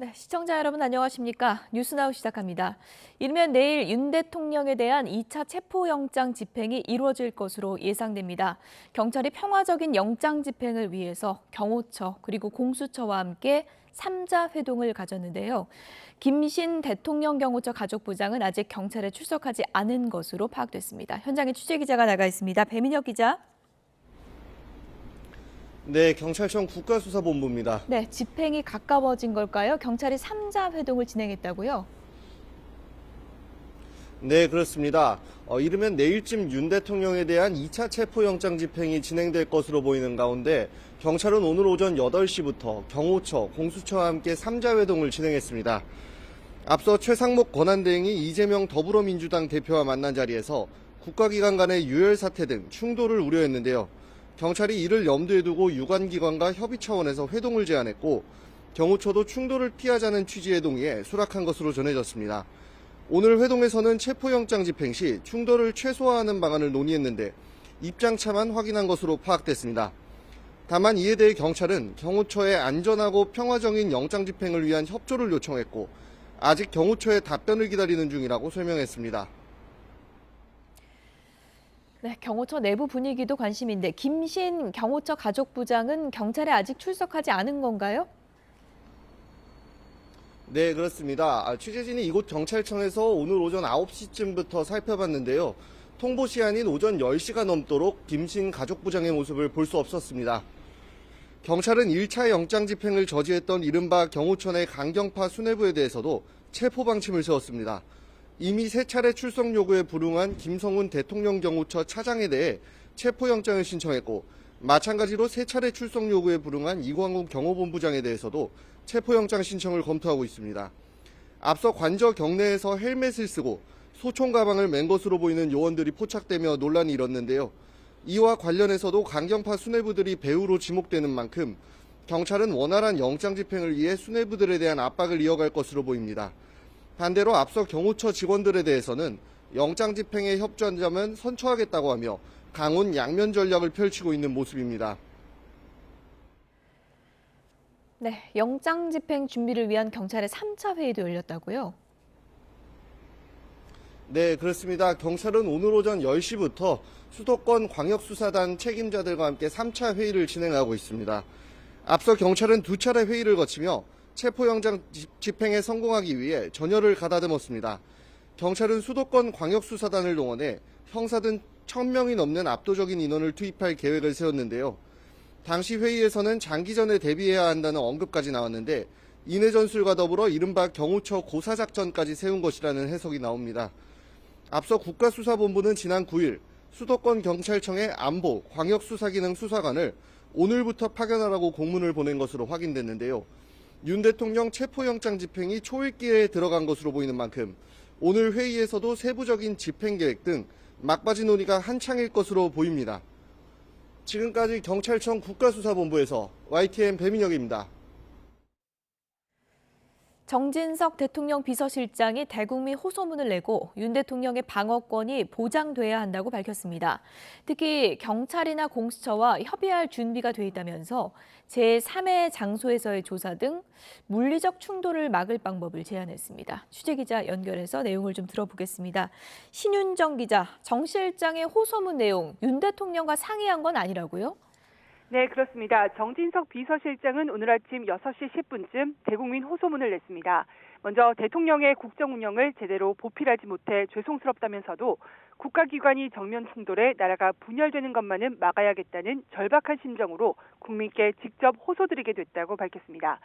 네, 시청자 여러분 안녕하십니까? 뉴스나우 시작합니다. 이르면 내일 윤 대통령에 대한 2차 체포영장 집행이 이루어질 것으로 예상됩니다. 경찰이 평화적인 영장 집행을 위해서 경호처 그리고 공수처와 함께 3자 회동을 가졌는데요. 김신 대통령 경호처 가족부장은 아직 경찰에 출석하지 않은 것으로 파악됐습니다. 현장에 취재기자가 나가 있습니다. 배민혁 기자. 네, 경찰청 국가수사본부입니다. 네, 집행이 가까워진 걸까요? 경찰이 3자 회동을 진행했다고요? 네, 그렇습니다. 이르면 내일쯤 윤 대통령에 대한 2차 체포영장 집행이 진행될 것으로 보이는 가운데 경찰은 오늘 오전 8시부터 경호처, 공수처와 함께 3자 회동을 진행했습니다. 앞서 최상목 권한대행이 이재명 더불어민주당 대표와 만난 자리에서 국가기관 간의 유혈 사태 등 충돌을 우려했는데요. 경찰이 이를 염두에 두고 유관기관과 협의 차원에서 회동을 제안했고 경호처도 충돌을 피하자는 취지에 동의해 수락한 것으로 전해졌습니다. 오늘 회동에서는 체포영장 집행 시 충돌을 최소화하는 방안을 논의했는데 입장차만 확인한 것으로 파악됐습니다. 다만 이에 대해 경찰은 경호처의 안전하고 평화적인 영장 집행을 위한 협조를 요청했고 아직 경호처의 답변을 기다리는 중이라고 설명했습니다. 네, 경호처 내부 분위기도 관심인데 김신 경호처 가족부장은 경찰에 아직 출석하지 않은 건가요? 네, 그렇습니다. 취재진이 이곳 경찰청에서 오늘 오전 9시쯤부터 살펴봤는데요. 통보 시한인 오전 10시가 넘도록 김신 가족부장의 모습을 볼 수 없었습니다. 경찰은 1차 영장 집행을 저지했던 이른바 경호처 내 강경파 수뇌부에 대해서도 체포 방침을 세웠습니다. 이미 3차례 출석 요구에 불응한 김성훈 대통령 경호처 차장에 대해 체포영장을 신청했고 마찬가지로 3차례 출석 요구에 불응한 이광욱 경호본부장에 대해서도 체포영장 신청을 검토하고 있습니다. 앞서 관저 경내에서 헬멧을 쓰고 소총 가방을 맨 것으로 보이는 요원들이 포착되며 논란이 일었는데요. 이와 관련해서도 강경파 수뇌부들이 배후로 지목되는 만큼 경찰은 원활한 영장 집행을 위해 수뇌부들에 대한 압박을 이어갈 것으로 보입니다. 반대로 앞서 경호처 직원들에 대해서는 영장 집행에 협조한다면 선처하겠다고 하며 강훈 양면 전략을 펼치고 있는 모습입니다. 네, 영장 집행 준비를 위한 경찰의 3차 회의도 열렸다고요? 네, 그렇습니다. 경찰은 오늘 오전 10시부터 수도권 광역수사단 책임자들과 함께 3차 회의를 진행하고 있습니다. 앞서 경찰은 2차례 회의를 거치며 체포영장 집행에 성공하기 위해 전열을 가다듬었습니다. 경찰은 수도권 광역수사단을 동원해 형사든 1000명이 넘는 압도적인 인원을 투입할 계획을 세웠는데요. 당시 회의에서는 장기전에 대비해야 한다는 언급까지 나왔는데 인해 전술과 더불어 이른바 경호처 고사작전까지 세운 것이라는 해석이 나옵니다. 앞서 국가수사본부는 지난 9일 수도권 경찰청의 안보 광역수사기능 수사관을 오늘부터 파견하라고 공문을 보낸 것으로 확인됐는데요. 윤 대통령 체포영장 집행이 초읽기에 들어간 것으로 보이는 만큼 오늘 회의에서도 세부적인 집행계획 등 막바지 논의가 한창일 것으로 보입니다. 지금까지 경찰청 국가수사본부에서 YTN 배민혁입니다. 정진석 대통령 비서실장이 대국민 호소문을 내고 윤 대통령의 방어권이 보장돼야 한다고 밝혔습니다. 특히 경찰이나 공수처와 협의할 준비가 돼 있다면서 제3의 장소에서의 조사 등 물리적 충돌을 막을 방법을 제안했습니다. 취재기자 연결해서 내용을 좀 들어보겠습니다. 신윤정 기자, 정 실장의 호소문 내용 윤 대통령과 상의한 건 아니라고요? 네, 그렇습니다. 정진석 비서실장은 오늘 아침 6시 10분쯤 대국민 호소문을 냈습니다. 먼저 대통령의 국정 운영을 제대로 보필하지 못해 죄송스럽다면서도 국가기관이 정면 충돌해 나라가 분열되는 것만은 막아야겠다는 절박한 심정으로 국민께 직접 호소드리게 됐다고 밝혔습니다.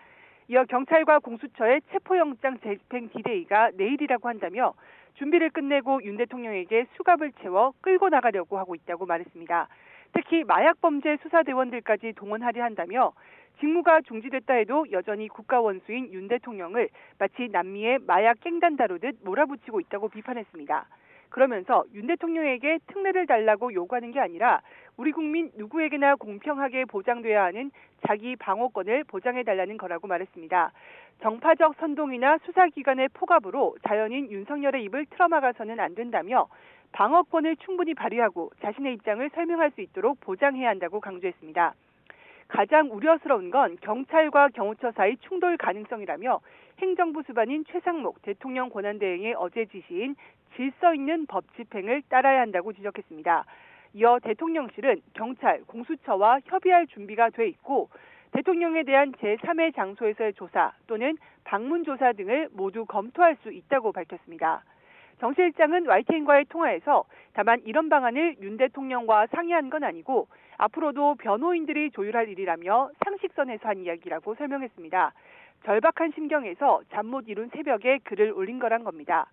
이어 경찰과 공수처의 체포영장 집행 디데이가 내일이라고 한다며 준비를 끝내고 윤 대통령에게 수갑을 채워 끌고 나가려고 하고 있다고 말했습니다. 특히 마약범죄 수사대원들까지 동원하려 한다며 직무가 중지됐다 해도 여전히 국가원수인 윤 대통령을 마치 남미의 마약 갱단 다루듯 몰아붙이고 있다고 비판했습니다. 그러면서 윤 대통령에게 특례를 달라고 요구하는 게 아니라 우리 국민 누구에게나 공평하게 보장돼야 하는 자기 방어권을 보장해달라는 거라고 말했습니다. 정파적 선동이나 수사기관의 포갑으로 자연인 윤석열의 입을 틀어막아서는 안 된다며 방어권을 충분히 발휘하고 자신의 입장을 설명할 수 있도록 보장해야 한다고 강조했습니다. 가장 우려스러운 건 경찰과 경호처 사이 충돌 가능성이라며 행정부 수반인 최상목 대통령 권한대행의 어제 지시인 질서 있는 법 집행을 따라야 한다고 지적했습니다. 이어 대통령실은 경찰, 공수처와 협의할 준비가 돼 있고 대통령에 대한 제3의 장소에서의 조사 또는 방문 조사 등을 모두 검토할 수 있다고 밝혔습니다. 정 실장은 YTN과의 통화에서 다만 이런 방안을 윤 대통령과 상의한 건 아니고 앞으로도 변호인들이 조율할 일이라며 상식선에서 한 이야기라고 설명했습니다. 절박한 심경에서 잠 못 이룬 새벽에 글을 올린 거란 겁니다.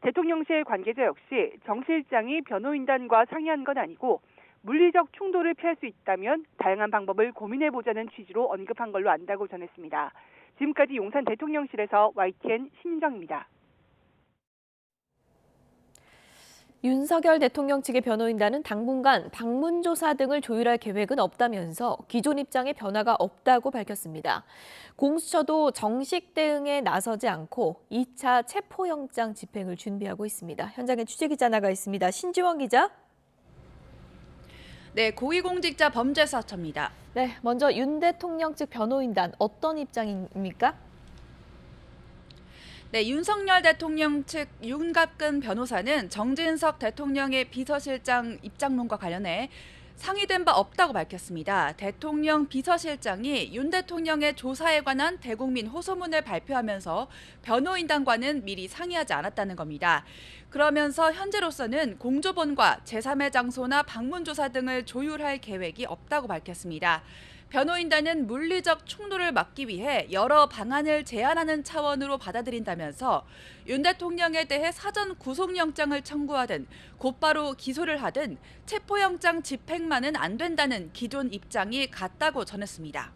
대통령실 관계자 역시 정 실장이 변호인단과 상의한 건 아니고 물리적 충돌을 피할 수 있다면 다양한 방법을 고민해보자는 취지로 언급한 걸로 안다고 전했습니다. 지금까지 용산 대통령실에서 YTN 신인정입니다. 윤석열 대통령 측의 변호인단은 당분간 방문 조사 등을 조율할 계획은 없다면서 기존 입장에 변화가 없다고 밝혔습니다. 공수처도 정식 대응에 나서지 않고 2차 체포영장 집행을 준비하고 있습니다. 현장에 취재기자 나가 있습니다. 신지원 기자. 네, 고위공직자 범죄사처입니다. 네, 먼저 윤 대통령 측 변호인단 어떤 입장입니까? 네, 윤석열 대통령 측 윤갑근 변호사는 정진석 대통령의 비서실장 입장문과 관련해 상의된 바 없다고 밝혔습니다. 대통령 비서실장이 윤 대통령의 조사에 관한 대국민 호소문을 발표하면서 변호인단과는 미리 상의하지 않았다는 겁니다. 그러면서 현재로서는 공조본과 제3의 장소나 방문 조사 등을 조율할 계획이 없다고 밝혔습니다. 변호인단은 물리적 충돌을 막기 위해 여러 방안을 제안하는 차원으로 받아들인다면서 윤 대통령에 대해 사전 구속영장을 청구하든 곧바로 기소를 하든 체포영장 집행만은 안 된다는 기존 입장이 같다고 전했습니다.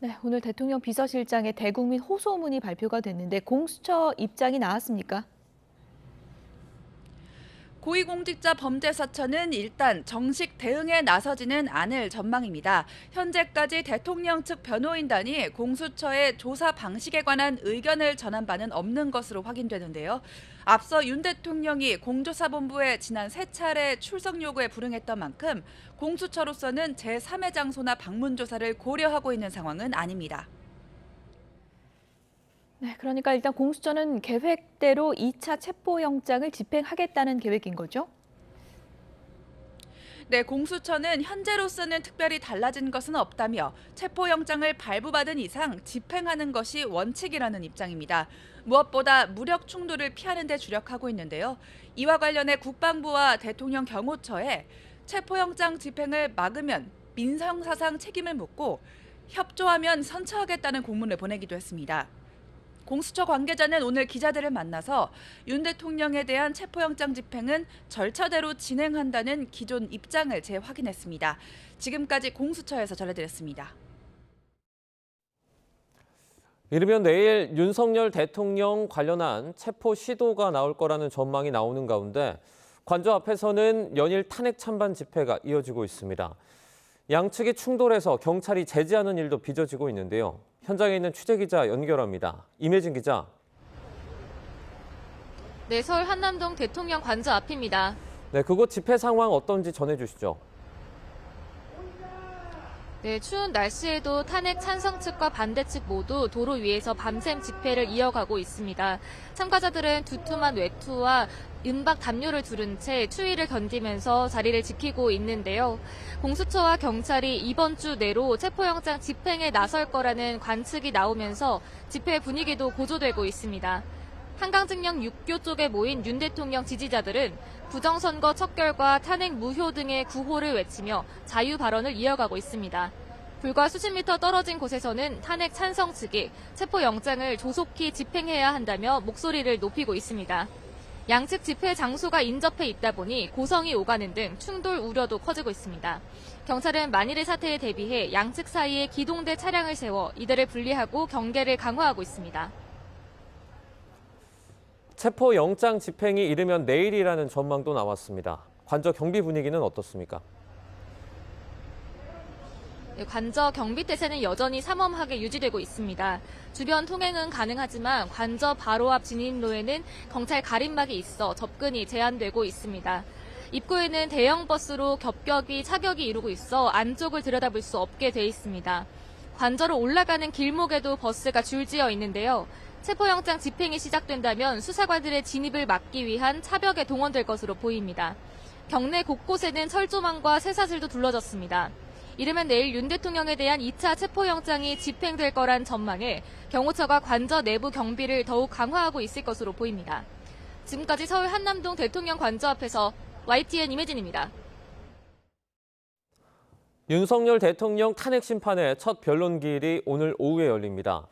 네, 오늘 대통령 비서실장의 대국민 호소문이 발표가 됐는데 공수처 입장이 나왔습니까? 고위공직자 범죄사처는 일단 정식 대응에 나서지는 않을 전망입니다. 현재까지 대통령 측 변호인단이 공수처의 조사 방식에 관한 의견을 전한 바는 없는 것으로 확인되는데요. 앞서 윤 대통령이 공조사본부에 지난 3차례 출석 요구에 불응했던 만큼 공수처로서는 제3의 장소나 방문 조사를 고려하고 있는 상황은 아닙니다. 네, 그러니까 일단 공수처는 계획대로 2차 체포영장을 집행하겠다는 계획인 거죠? 네, 공수처는 현재로서는 특별히 달라진 것은 없다며 체포영장을 발부받은 이상 집행하는 것이 원칙이라는 입장입니다. 무엇보다 무력 충돌을 피하는 데 주력하고 있는데요. 이와 관련해 국방부와 대통령 경호처에 체포영장 집행을 막으면 민사형사상 책임을 묻고 협조하면 선처하겠다는 공문을 보내기도 했습니다. 공수처 관계자는 오늘 기자들을 만나서 윤 대통령에 대한 체포영장 집행은 절차대로 진행한다는 기존 입장을 재확인했습니다. 지금까지 공수처에서 전해드렸습니다. 이르면 내일 윤석열 대통령 관련한 체포 시도가 나올 거라는 전망이 나오는 가운데 관저 앞에서는 연일 탄핵 찬반 집회가 이어지고 있습니다. 양측이 충돌해서 경찰이 제지하는 일도 빚어지고 있는데요. 현장에 있는 취재기자 연결합니다. 임혜진 기자. 네, 서울 한남동 대통령 관저 앞입니다. 네, 그곳 집회 상황 어떤지 전해주시죠. 네, 추운 날씨에도 탄핵 찬성 측과 반대 측 모두 도로 위에서 밤샘 집회를 이어가고 있습니다. 참가자들은 두툼한 외투와 은박 담요를 두른 채 추위를 견디면서 자리를 지키고 있는데요. 공수처와 경찰이 이번 주 내로 체포영장 집행에 나설 거라는 관측이 나오면서 집회 분위기도 고조되고 있습니다. 한강증령 6교 쪽에 모인 윤 대통령 지지자들은 부정선거 척결과 탄핵 무효 등의 구호를 외치며 자유 발언을 이어가고 있습니다. 불과 수십 미터 떨어진 곳에서는 탄핵 찬성 측이 체포영장을 조속히 집행해야 한다며 목소리를 높이고 있습니다. 양측 집회 장소가 인접해 있다 보니 고성이 오가는 등 충돌 우려도 커지고 있습니다. 경찰은 만일의 사태에 대비해 양측 사이에 기동대 차량을 세워 이들을 분리하고 경계를 강화하고 있습니다. 체포영장 집행이 이르면 내일이라는 전망도 나왔습니다. 관저 경비 분위기는 어떻습니까? 관저 경비태세는 여전히 삼엄하게 유지되고 있습니다. 주변 통행은 가능하지만 관저 바로 앞 진입로에는 경찰 가림막이 있어 접근이 제한되고 있습니다. 입구에는 대형 버스로 겹겹이 차격이 이루고 있어 안쪽을 들여다볼 수 없게 돼 있습니다. 관저로 올라가는 길목에도 버스가 줄지어 있는데요. 체포영장 집행이 시작된다면 수사관들의 진입을 막기 위한 차벽에 동원될 것으로 보입니다. 경내 곳곳에는 철조망과 쇠사슬도 둘러졌습니다. 이르면 내일 윤 대통령에 대한 2차 체포영장이 집행될 거란 전망에 경호처가 관저 내부 경비를 더욱 강화하고 있을 것으로 보입니다. 지금까지 서울 한남동 대통령 관저 앞에서 YTN 임혜진입니다. 윤석열 대통령 탄핵 심판의 첫 변론 기일이 오늘 오후에 열립니다.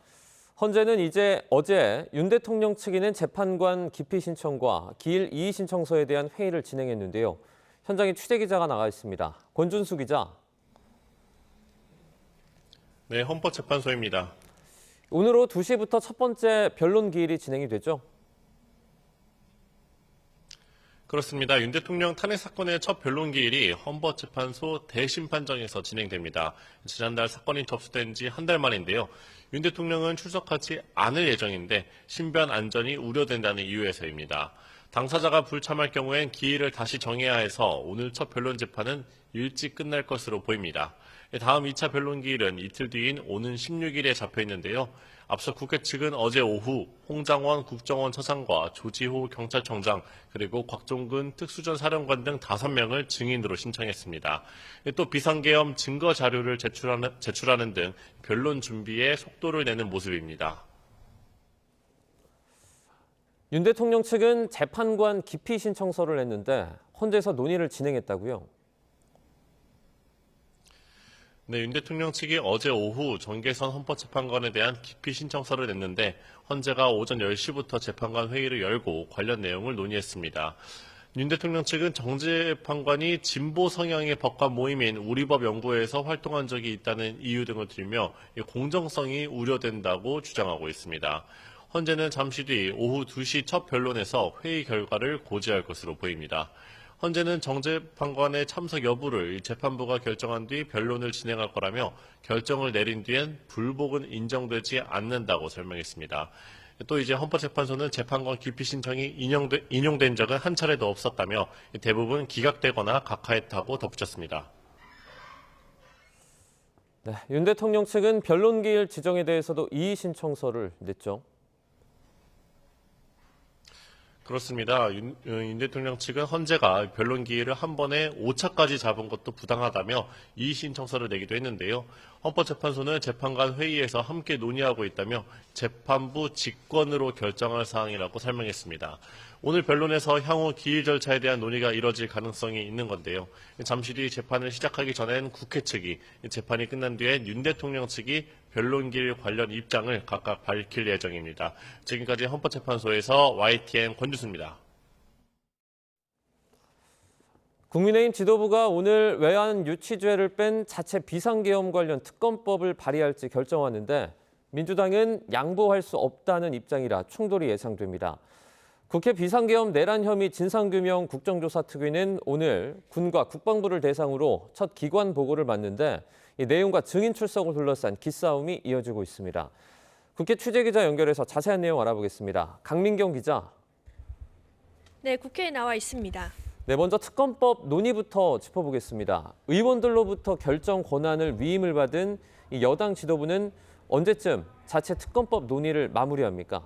헌재는 어제 윤 대통령 측이 재판관 기피 신청과 기일 이의 신청서에 대한 회의를 진행했는데요. 현장에 취재 기자가 나가 있습니다. 권준수 기자. 네, 헌법재판소입니다. 오늘 오후 2시부터 첫 번째 변론 기일이 진행이 되죠? 그렇습니다. 윤 대통령 탄핵 사건의 첫 변론 기일이 헌법재판소 대심판정에서 진행됩니다. 지난달 사건이 접수된 지 한 달 만인데요. 윤 대통령은 출석하지 않을 예정인데 신변 안전이 우려된다는 이유에서입니다. 당사자가 불참할 경우엔 기일을 다시 정해야 해서 오늘 첫 변론 재판은 일찍 끝날 것으로 보입니다. 다음 2차 변론 기일은 이틀 뒤인 오는 16일에 잡혀 있는데요. 앞서 국회 측은 어제 오후 홍장원 국정원 처장과 조지호 경찰청장 그리고 곽종근 특수전 사령관 등 5명을 증인으로 신청했습니다. 또 비상계엄 증거 자료를 제출하는 등 변론 준비에 속도를 내는 모습입니다. 윤 대통령 측은 재판관 기피 신청서를 냈는데 헌재에서 논의를 진행했다고요? 네, 윤 대통령 측이 어제 오후 정계선 헌법재판관에 대한 기피 신청서를 냈는데 헌재가 오전 10시부터 재판관 회의를 열고 관련 내용을 논의했습니다. 윤 대통령 측은 정 재판관이 진보 성향의 법관 모임인 우리법 연구회에서 활동한 적이 있다는 이유 등을 들며 공정성이 우려된다고 주장하고 있습니다. 헌재는 잠시 뒤 오후 2시 첫 변론에서 회의 결과를 고지할 것으로 보입니다. 헌재는 정 재판관의 참석 여부를 재판부가 결정한 뒤 변론을 진행할 거라며 결정을 내린 뒤엔 불복은 인정되지 않는다고 설명했습니다. 또 이제 헌법재판소는 재판관 기피 신청이 인용된 적은 한 차례도 없었다며 대부분 기각되거나 각하했다고 덧붙였습니다. 네, 윤 대통령 측은 변론 기일 지정에 대해서도 이의 신청서를 냈죠. 그렇습니다. 윤 대통령 측은 헌재가 변론 기일을 한 번에 5차까지 잡은 것도 부당하다며 이의 신청서를 내기도 했는데요. 헌법재판소는 재판관 회의에서 함께 논의하고 있다며 재판부 직권으로 결정할 사항이라고 설명했습니다. 오늘 변론에서 향후 기일 절차에 대한 논의가 이뤄질 가능성이 있는 건데요. 잠시 뒤 재판을 시작하기 전엔 국회 측이, 재판이 끝난 뒤엔 윤 대통령 측이 변론 기일 관련 입장을 각각 밝힐 예정입니다. 지금까지 헌법재판소에서 YTN 권준수입니다. 국민의힘 지도부가 오늘 외환 유치죄를 뺀 자체 비상계엄 관련 특검법을 발의할지 결정하는데 민주당은 양보할 수 없다는 입장이라 충돌이 예상됩니다. 국회 비상계엄 내란 혐의 진상규명 국정조사특위는 오늘 군과 국방부를 대상으로 첫 기관 보고를 받는데 이 내용과 증인 출석을 둘러싼 기싸움이 이어지고 있습니다. 국회 취재기자 연결해서 자세한 내용 알아보겠습니다. 강민경 기자. 네, 국회에 나와 있습니다. 네, 먼저 특검법 논의부터 짚어보겠습니다. 의원들로부터 결정 권한을 위임을 받은 이 여당 지도부는 언제쯤 자체 특검법 논의를 마무리합니까?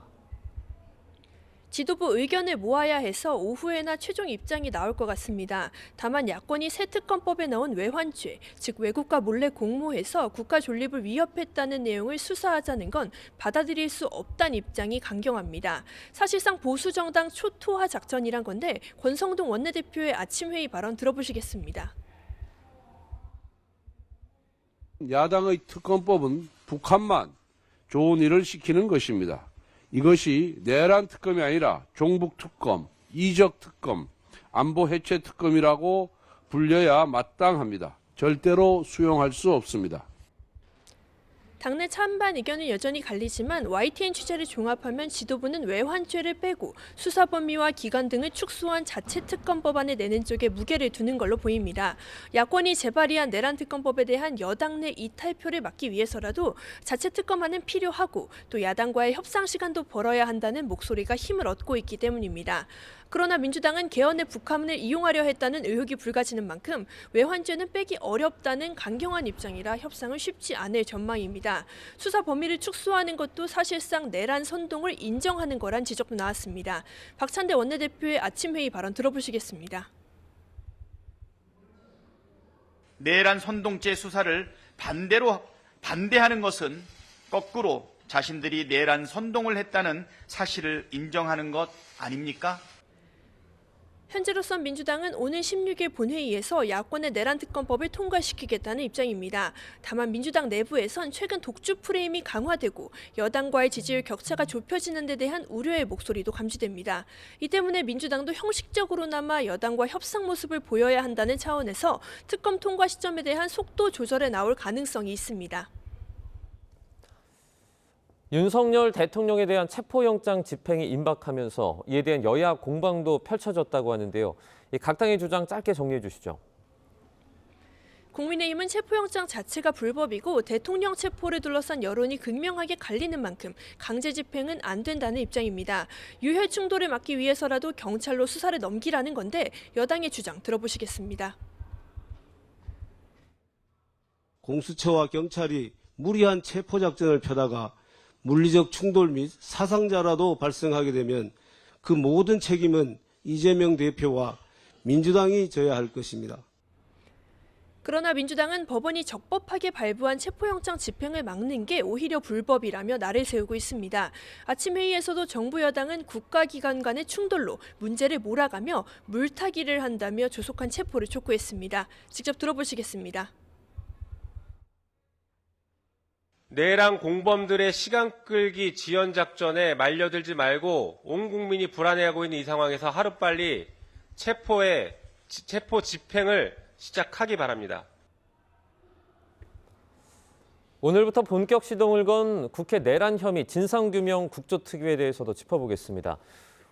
지도부 의견을 모아야 해서 오후에나 최종 입장이 나올 것 같습니다. 다만 야권이 새 특검법에 나온 외환죄, 즉 외국과 몰래 공모해서 국가 존립을 위협했다는 내용을 수사하자는 건 받아들일 수 없다는 입장이 강경합니다. 사실상 보수정당 초토화 작전이란 건데 권성동 원내대표의 아침 회의 발언 들어보시겠습니다. 야당의 특검법은 북한만 좋은 일을 시키는 것입니다. 이것이 내란 특검이 아니라 종북 특검, 이적 특검, 안보 해체 특검이라고 불려야 마땅합니다. 절대로 수용할 수 없습니다. 당내 찬반 의견은 여전히 갈리지만 YTN 취재를 종합하면 지도부는 외환죄를 빼고 수사 범위와 기간 등을 축소한 자체 특검법안을 내는 쪽에 무게를 두는 걸로 보입니다. 야권이 재발의한 내란 특검법에 대한 여당 내 이탈표를 막기 위해서라도 자체 특검안은 필요하고 또 야당과의 협상 시간도 벌어야 한다는 목소리가 힘을 얻고 있기 때문입니다. 그러나 민주당은 개헌의 북한을 이용하려 했다는 의혹이 불가지는 만큼 외환죄는 빼기 어렵다는 강경한 입장이라 협상은 쉽지 않을 전망입니다. 수사 범위를 축소하는 것도 사실상 내란 선동을 인정하는 거란 지적도 나왔습니다. 박찬대 원내대표의 아침 회의 발언 들어보시겠습니다. 내란 선동죄 수사를 반대하는 것은 거꾸로 자신들이 내란 선동을 했다는 사실을 인정하는 것 아닙니까? 현재로선 민주당은 오는 16일 본회의에서 야권의 내란특검법을 통과시키겠다는 입장입니다. 다만 민주당 내부에선 최근 독주 프레임이 강화되고 여당과의 지지율 격차가 좁혀지는 데 대한 우려의 목소리도 감지됩니다. 이 때문에 민주당도 형식적으로나마 여당과 협상 모습을 보여야 한다는 차원에서 특검 통과 시점에 대한 속도 조절에 나올 가능성이 있습니다. 윤석열 대통령에 대한 체포영장 집행이 임박하면서 이에 대한 여야 공방도 펼쳐졌다고 하는데요. 각 당의 주장 짧게 정리해 주시죠. 국민의힘은 체포영장 자체가 불법이고 대통령 체포를 둘러싼 여론이 극명하게 갈리는 만큼 강제 집행은 안 된다는 입장입니다. 유혈 충돌을 막기 위해서라도 경찰로 수사를 넘기라는 건데 여당의 주장 들어보시겠습니다. 공수처와 경찰이 무리한 체포작전을 펴다가 물리적 충돌 및 사상자라도 발생하게 되면 그 모든 책임은 이재명 대표와 민주당이 져야 할 것입니다. 그러나 민주당은 법원이 적법하게 발부한 체포영장 집행을 막는 게 오히려 불법이라며 날을 세우고 있습니다. 아침 회의에서도 정부 여당은 국가기관 간의 충돌로 문제를 몰아가며 물타기를 한다며 조속한 체포를 촉구했습니다. 직접 들어보시겠습니다. 내란 공범들의 시간 끌기 지연 작전에 말려들지 말고 온 국민이 불안해하고 있는 이 상황에서 하루빨리 체포 집행을 시작하기 바랍니다. 오늘부터 본격 시동을 건 국회 내란 혐의 진상규명 국조특위에 대해서도 짚어보겠습니다.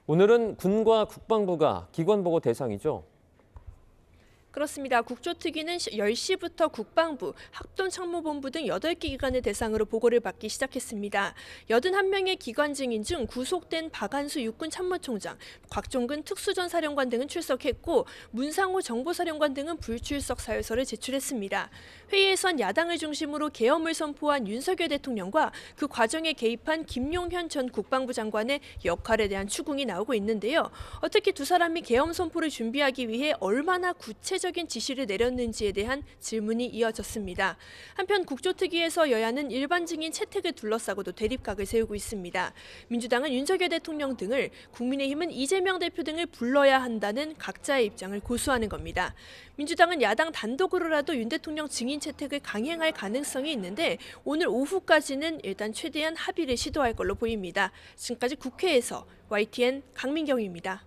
오늘은 군과 국방부가 기관보고 대상이죠. 그렇습니다. 국조특위는 10시부터 국방부, 학동참모본부 등 8개 기관을 대상으로 보고를 받기 시작했습니다. 81명의 기관 증인 중 구속된 박한수 육군참모총장, 곽종근 특수전사령관 등은 출석했고 문상호 정보사령관 등은 불출석 사유서를 제출했습니다. 회의에선 야당을 중심으로 계엄을 선포한 윤석열 대통령과 그 과정에 개입한 김용현 전 국방부 장관의 역할에 대한 추궁이 나오고 있는데요. 특히 두 사람이 계엄 선포를 준비하기 위해 얼마나 구체적인 지시를 내렸는지에 대한 질문이 이어졌습니다. 한편 국조특위에서 여야는 일반 증인 채택을 둘러싸고도 대립각을 세우고 있습니다. 민주당은 윤석열 대통령 등을, 국민의힘은 이재명 대표 등을 불러야 한다는 각자의 입장을 고수하는 겁니다. 민주당은 야당 단독으로라도 윤 대통령 증인 채택을 강행할 가능성이 있는데 오늘 오후까지는 일단 최대한 합의를 시도할 걸로 보입니다. 지금까지 국회에서 YTN 강민경입니다.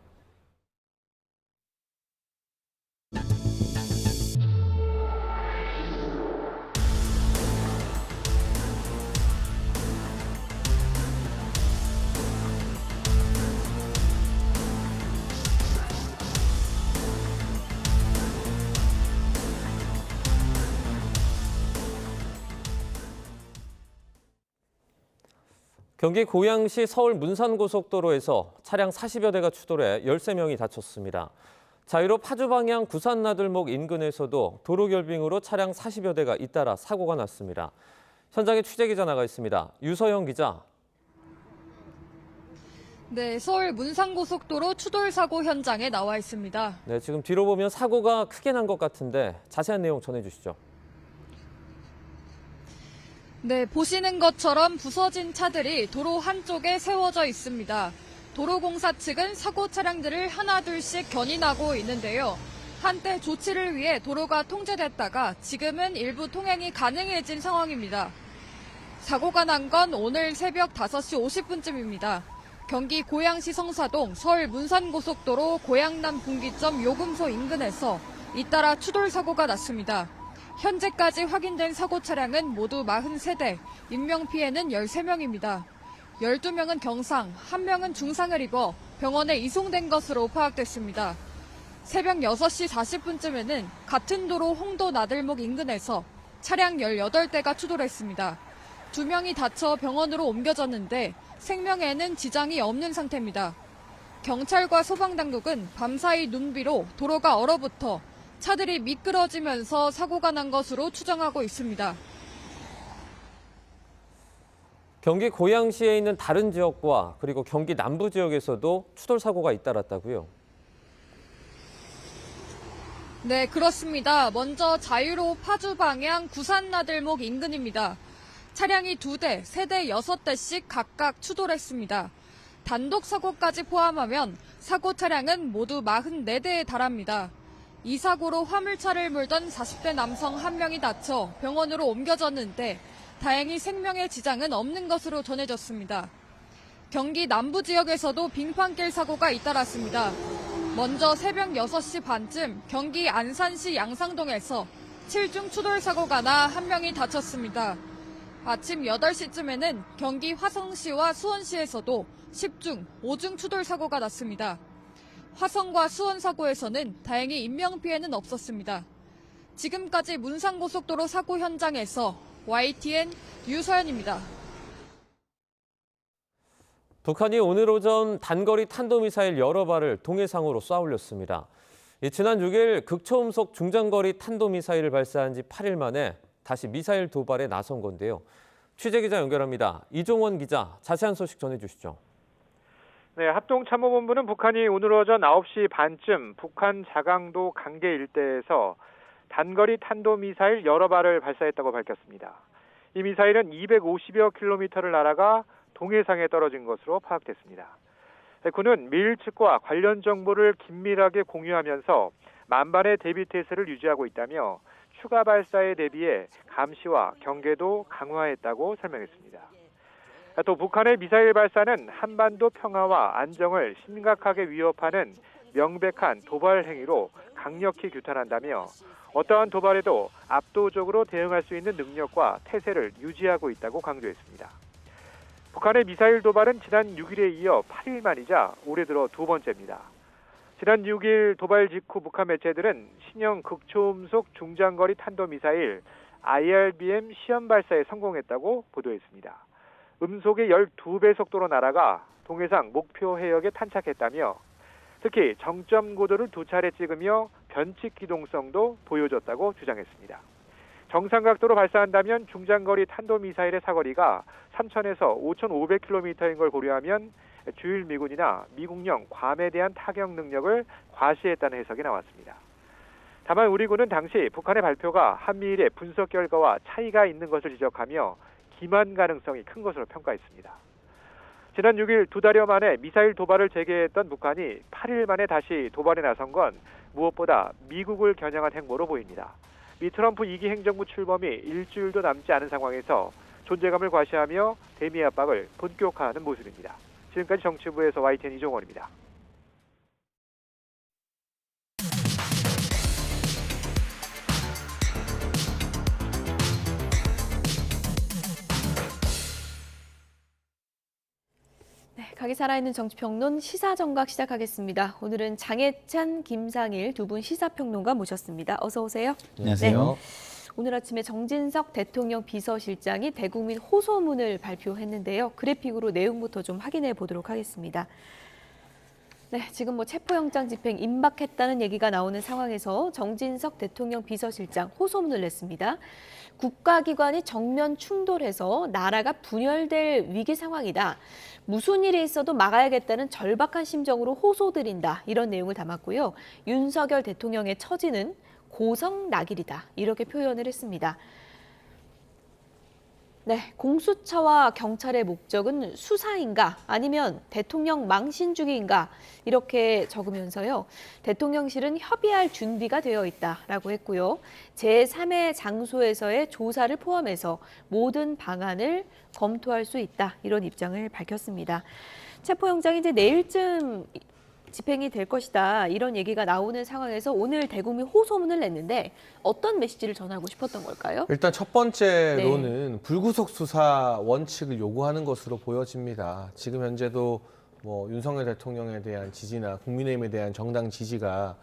경기 고양시 서울 문산고속도로에서 차량 40여 대가 추돌해 13명이 다쳤습니다. 자유로 파주 방향 구산 나들목 인근에서도 도로 결빙으로 차량 40여 대가 잇따라 사고가 났습니다. 현장에 취재기자 나가 있습니다. 유서영 기자. 네, 서울 문산고속도로 추돌 사고 현장에 나와 있습니다. 네, 지금 뒤로 보면 사고가 크게 난 것 같은데 자세한 내용 전해주시죠. 네, 보시는 것처럼 부서진 차들이 도로 한쪽에 세워져 있습니다. 도로공사 측은 사고 차량들을 하나둘씩 견인하고 있는데요. 한때 조치를 위해 도로가 통제됐다가 지금은 일부 통행이 가능해진 상황입니다. 사고가 난 건 오늘 새벽 5시 50분쯤입니다. 경기 고양시 성사동 서울 문산고속도로 고양남 분기점 요금소 인근에서 잇따라 추돌 사고가 났습니다. 현재까지 확인된 사고 차량은 모두 43대, 인명피해는 13명입니다. 12명은 경상, 1명은 중상을 입어 병원에 이송된 것으로 파악됐습니다. 새벽 6시 40분쯤에는 같은 도로 홍도 나들목 인근에서 차량 18대가 추돌했습니다. 2명이 다쳐 병원으로 옮겨졌는데 생명에는 지장이 없는 상태입니다. 경찰과 소방당국은 밤사이 눈비로 도로가 얼어붙어 차들이 미끄러지면서 사고가 난 것으로 추정하고 있습니다. 경기 고양시에 있는 다른 지역과 그리고 경기 남부 지역에서도 추돌 사고가 잇따랐다고요? 네, 그렇습니다. 먼저 자유로 파주 방향 구산나들목 인근입니다. 차량이 2대, 3대, 6대씩 각각 추돌했습니다. 단독 사고까지 포함하면 사고 차량은 모두 44대에 달합니다. 이 사고로 화물차를 몰던 40대 남성 1명이 다쳐 병원으로 옮겨졌는데 다행히 생명에 지장은 없는 것으로 전해졌습니다. 경기 남부 지역에서도 빙판길 사고가 잇따랐습니다. 먼저 새벽 6시 반쯤 경기 안산시 양상동에서 7중 추돌 사고가 나 1명이 다쳤습니다. 아침 8시쯤에는 경기 화성시와 수원시에서도 10중, 5중 추돌 사고가 났습니다. 화성과 수원 사고에서는 다행히 인명피해는 없었습니다. 지금까지 문상고속도로 사고 현장에서 YTN 유서연입니다. 북한이 오늘 오전 단거리 탄도미사일 여러 발을 동해상으로 쏘아 올렸습니다. 지난 6일 극초음속 중장거리 탄도미사일을 발사한 지 8일 만에 다시 미사일 도발에 나선 건데요. 취재기자 연결합니다. 이종원 기자, 자세한 소식 전해주시죠. 네, 합동참모본부는 북한이 오늘 오전 9시 반쯤 북한 자강도 강계 일대에서 단거리 탄도미사일 여러 발을 발사했다고 밝혔습니다. 이 미사일은 250여 킬로미터를 날아가 동해상에 떨어진 것으로 파악됐습니다. 군은 미일 측과 관련 정보를 긴밀하게 공유하면서 만반의 대비 태세를 유지하고 있다며 추가 발사에 대비해 감시와 경계도 강화했다고 설명했습니다. 또 북한의 미사일 발사는 한반도 평화와 안정을 심각하게 위협하는 명백한 도발 행위로 강력히 규탄한다며 어떠한 도발에도 압도적으로 대응할 수 있는 능력과 태세를 유지하고 있다고 강조했습니다. 북한의 미사일 도발은 지난 6일에 이어 8일 만이자 올해 들어 두 번째입니다. 지난 6일 도발 직후 북한 매체들은 신형 극초음속 중장거리 탄도미사일 IRBM 시험 발사에 성공했다고 보도했습니다. 음속의 12배 속도로 날아가 동해상 목표 해역에 탄착했다며 특히 정점 고도를 2차례 찍으며 변칙 기동성도 보여줬다고 주장했습니다. 정상 각도로 발사한다면 중장거리 탄도미사일의 사거리가 3,000에서 5,500km인 걸 고려하면 주일 미군이나 미국령 괌에 대한 타격 능력을 과시했다는 해석이 나왔습니다. 다만 우리 군은 당시 북한의 발표가 한미일의 분석 결과와 차이가 있는 것을 지적하며 기만 가능성이 큰 것으로 평가했습니다. 지난 6일 2달여 만에 미사일 도발을 재개했던 북한이 8일 만에 다시 도발에 나선 건 무엇보다 미국을 겨냥한 행보로 보입니다. 미 트럼프 2기 행정부 출범이 일주일도 남지 않은 상황에서 존재감을 과시하며 대미 압박을 본격화하는 모습입니다. 지금까지 정치부에서 YTN 이종원입니다. 네, 각이 살아있는 정치평론 시사정각 시작하겠습니다. 오늘은 장혜찬, 김상일 두 분 시사평론가 모셨습니다. 어서 오세요. 안녕하세요. 네. 오늘 아침에 정진석 대통령 비서실장이 대국민 호소문을 발표했는데요. 그래픽으로 내용부터 좀 확인해 보도록 하겠습니다. 네, 지금 체포영장 집행 임박했다는 얘기가 나오는 상황에서 정진석 대통령 비서실장 호소문을 냈습니다. 국가기관이 정면 충돌해서 나라가 분열될 위기 상황이다. 무슨 일이 있어도 막아야겠다는 절박한 심정으로 호소드린다. 이런 내용을 담았고요. 윤석열 대통령의 처지는 고성낙일이다. 이렇게 표현을 했습니다. 네, 공수처와 경찰의 목적은 수사인가 아니면 대통령 망신 주기인가 이렇게 적으면서요. 대통령실은 협의할 준비가 되어 있다라고 했고요. 제3의 장소에서의 조사를 포함해서 모든 방안을 검토할 수 있다. 이런 입장을 밝혔습니다. 체포영장이 이제 내일쯤 집행이 될 것이다 이런 얘기가 나오는 상황에서 오늘 대국민 호소문을 냈는데 어떤 메시지를 전하고 싶었던 걸까요? 일단 첫 번째로는 불구속 수사 원칙을 요구하는 것으로 보여집니다. 지금 현재도 뭐 윤석열 대통령에 대한 지지나 국민의힘에 대한 정당 지지가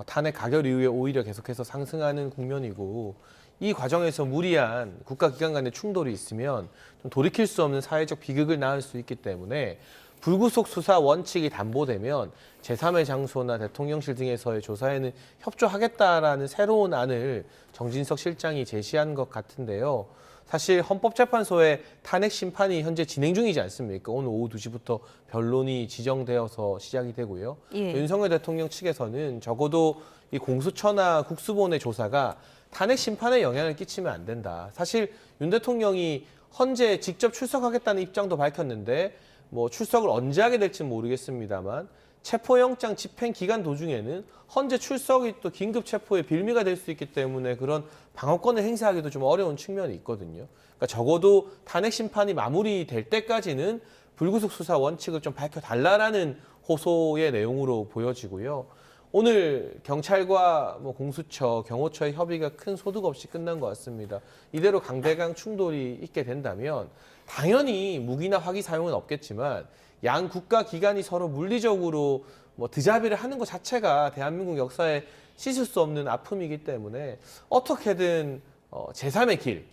탄핵 가결 이후에 오히려 계속해서 상승하는 국면이고 이 과정에서 무리한 국가기관 간의 충돌이 있으면 좀 돌이킬 수 없는 사회적 비극을 낳을 수 있기 때문에 불구속 수사 원칙이 담보되면 제3의 장소나 대통령실 등에서의 조사에는 협조하겠다라는 새로운 안을 정진석 실장이 제시한 것 같은데요. 사실 헌법재판소의 탄핵 심판이 현재 진행 중이지 않습니까? 오늘 오후 2시부터 변론이 지정되어서 시작이 되고요. 예. 윤석열 대통령 측에서는 적어도 이 공수처나 국수본의 조사가 탄핵 심판에 영향을 끼치면 안 된다. 사실 윤 대통령이 헌재 직접 출석하겠다는 입장도 밝혔는데 뭐 출석을 언제 하게 될지는 모르겠습니다만 체포영장 집행 기간 도중에는 헌재 출석이 또 긴급 체포의 빌미가 될 수 있기 때문에 그런 방어권을 행사하기도 좀 어려운 측면이 있거든요. 그러니까 적어도 탄핵 심판이 마무리될 때까지는 불구속 수사 원칙을 좀 밝혀달라라는 호소의 내용으로 보여지고요. 오늘 경찰과 뭐 공수처, 경호처의 협의가 큰 소득 없이 끝난 것 같습니다. 이대로 강대강 충돌이 있게 된다면 당연히 무기나 화기 사용은 없겠지만 양 국가 기관이 서로 물리적으로 뭐 드자비를 하는 것 자체가 대한민국 역사에 씻을 수 없는 아픔이기 때문에 어떻게든 제3의 길,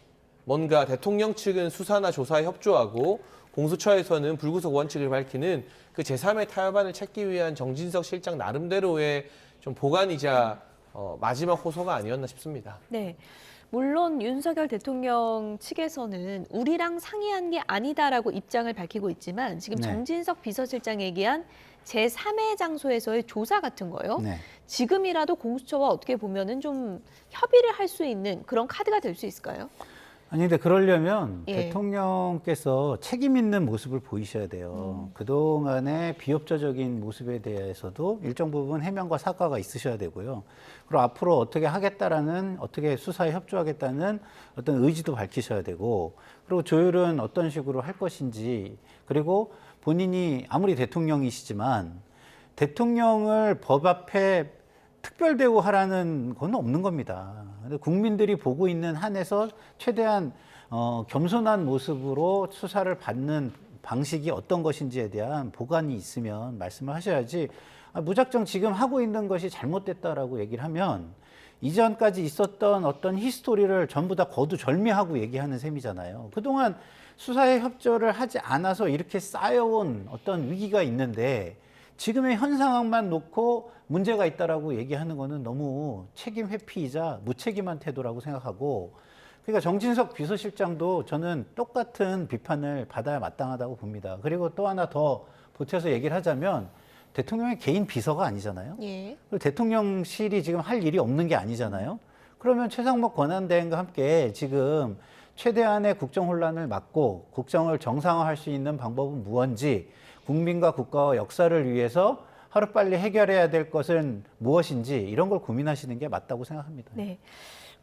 뭔가 대통령 측은 수사나 조사에 협조하고 공수처에서는 불구속 원칙을 밝히는 그 제3의 타협안을 찾기 위한 정진석 실장 나름대로의 좀 보관이자 마지막 호소가 아니었나 싶습니다. 네. 물론 윤석열 대통령 측에서는 우리랑 상의한 게 아니다라고 입장을 밝히고 있지만 지금 정진석 비서실장이 얘기한 제3의 장소에서의 조사 같은 거요. 지금이라도 공수처와 어떻게 보면은 좀 협의를 할 수 있는 그런 카드가 될 수 있을까요? 아니 근데 그러려면 예. 대통령께서 책임 있는 모습을 보이셔야 돼요. 그동안의 비협조적인 모습에 대해서도 일정 부분 해명과 사과가 있으셔야 되고요. 그리고 앞으로 어떻게 하겠다라는, 어떻게 수사에 협조하겠다는 어떤 의지도 밝히셔야 되고, 그리고 조율은 어떤 식으로 할 것인지, 그리고 본인이 아무리 대통령이시지만 대통령을 법 앞에 특별 대우하라는 건 없는 겁니다. 근데 국민들이 보고 있는 한에서 최대한 겸손한 모습으로 수사를 받는 방식이 어떤 것인지에 대한 보관이 있으면 말씀을 하셔야지, 무작정 지금 하고 있는 것이 잘못됐다라고 얘기를 하면 이전까지 있었던 어떤 히스토리를 전부 다 거두절미하고 얘기하는 셈이잖아요. 그동안 수사에 협조를 하지 않아서 이렇게 쌓여온 어떤 위기가 있는데 지금의 현 상황만 놓고 문제가 있다라고 얘기하는 거는 너무 책임 회피이자 무책임한 태도라고 생각하고, 그러니까 정진석 비서실장도 저는 똑같은 비판을 받아야 마땅하다고 봅니다. 그리고 또 하나 더 보태서 얘기를 하자면 대통령의 개인 비서가 아니잖아요. 예. 그리고 대통령실이 지금 할 일이 없는 게 아니잖아요. 그러면 최상목 권한대행과 함께 지금 최대한의 국정 혼란을 막고 국정을 정상화할 수 있는 방법은 무엇인지, 국민과 국가와 역사를 위해서 하루빨리 해결해야 될 것은 무엇인지 이런 걸 고민하시는 게 맞다고 생각합니다. 네.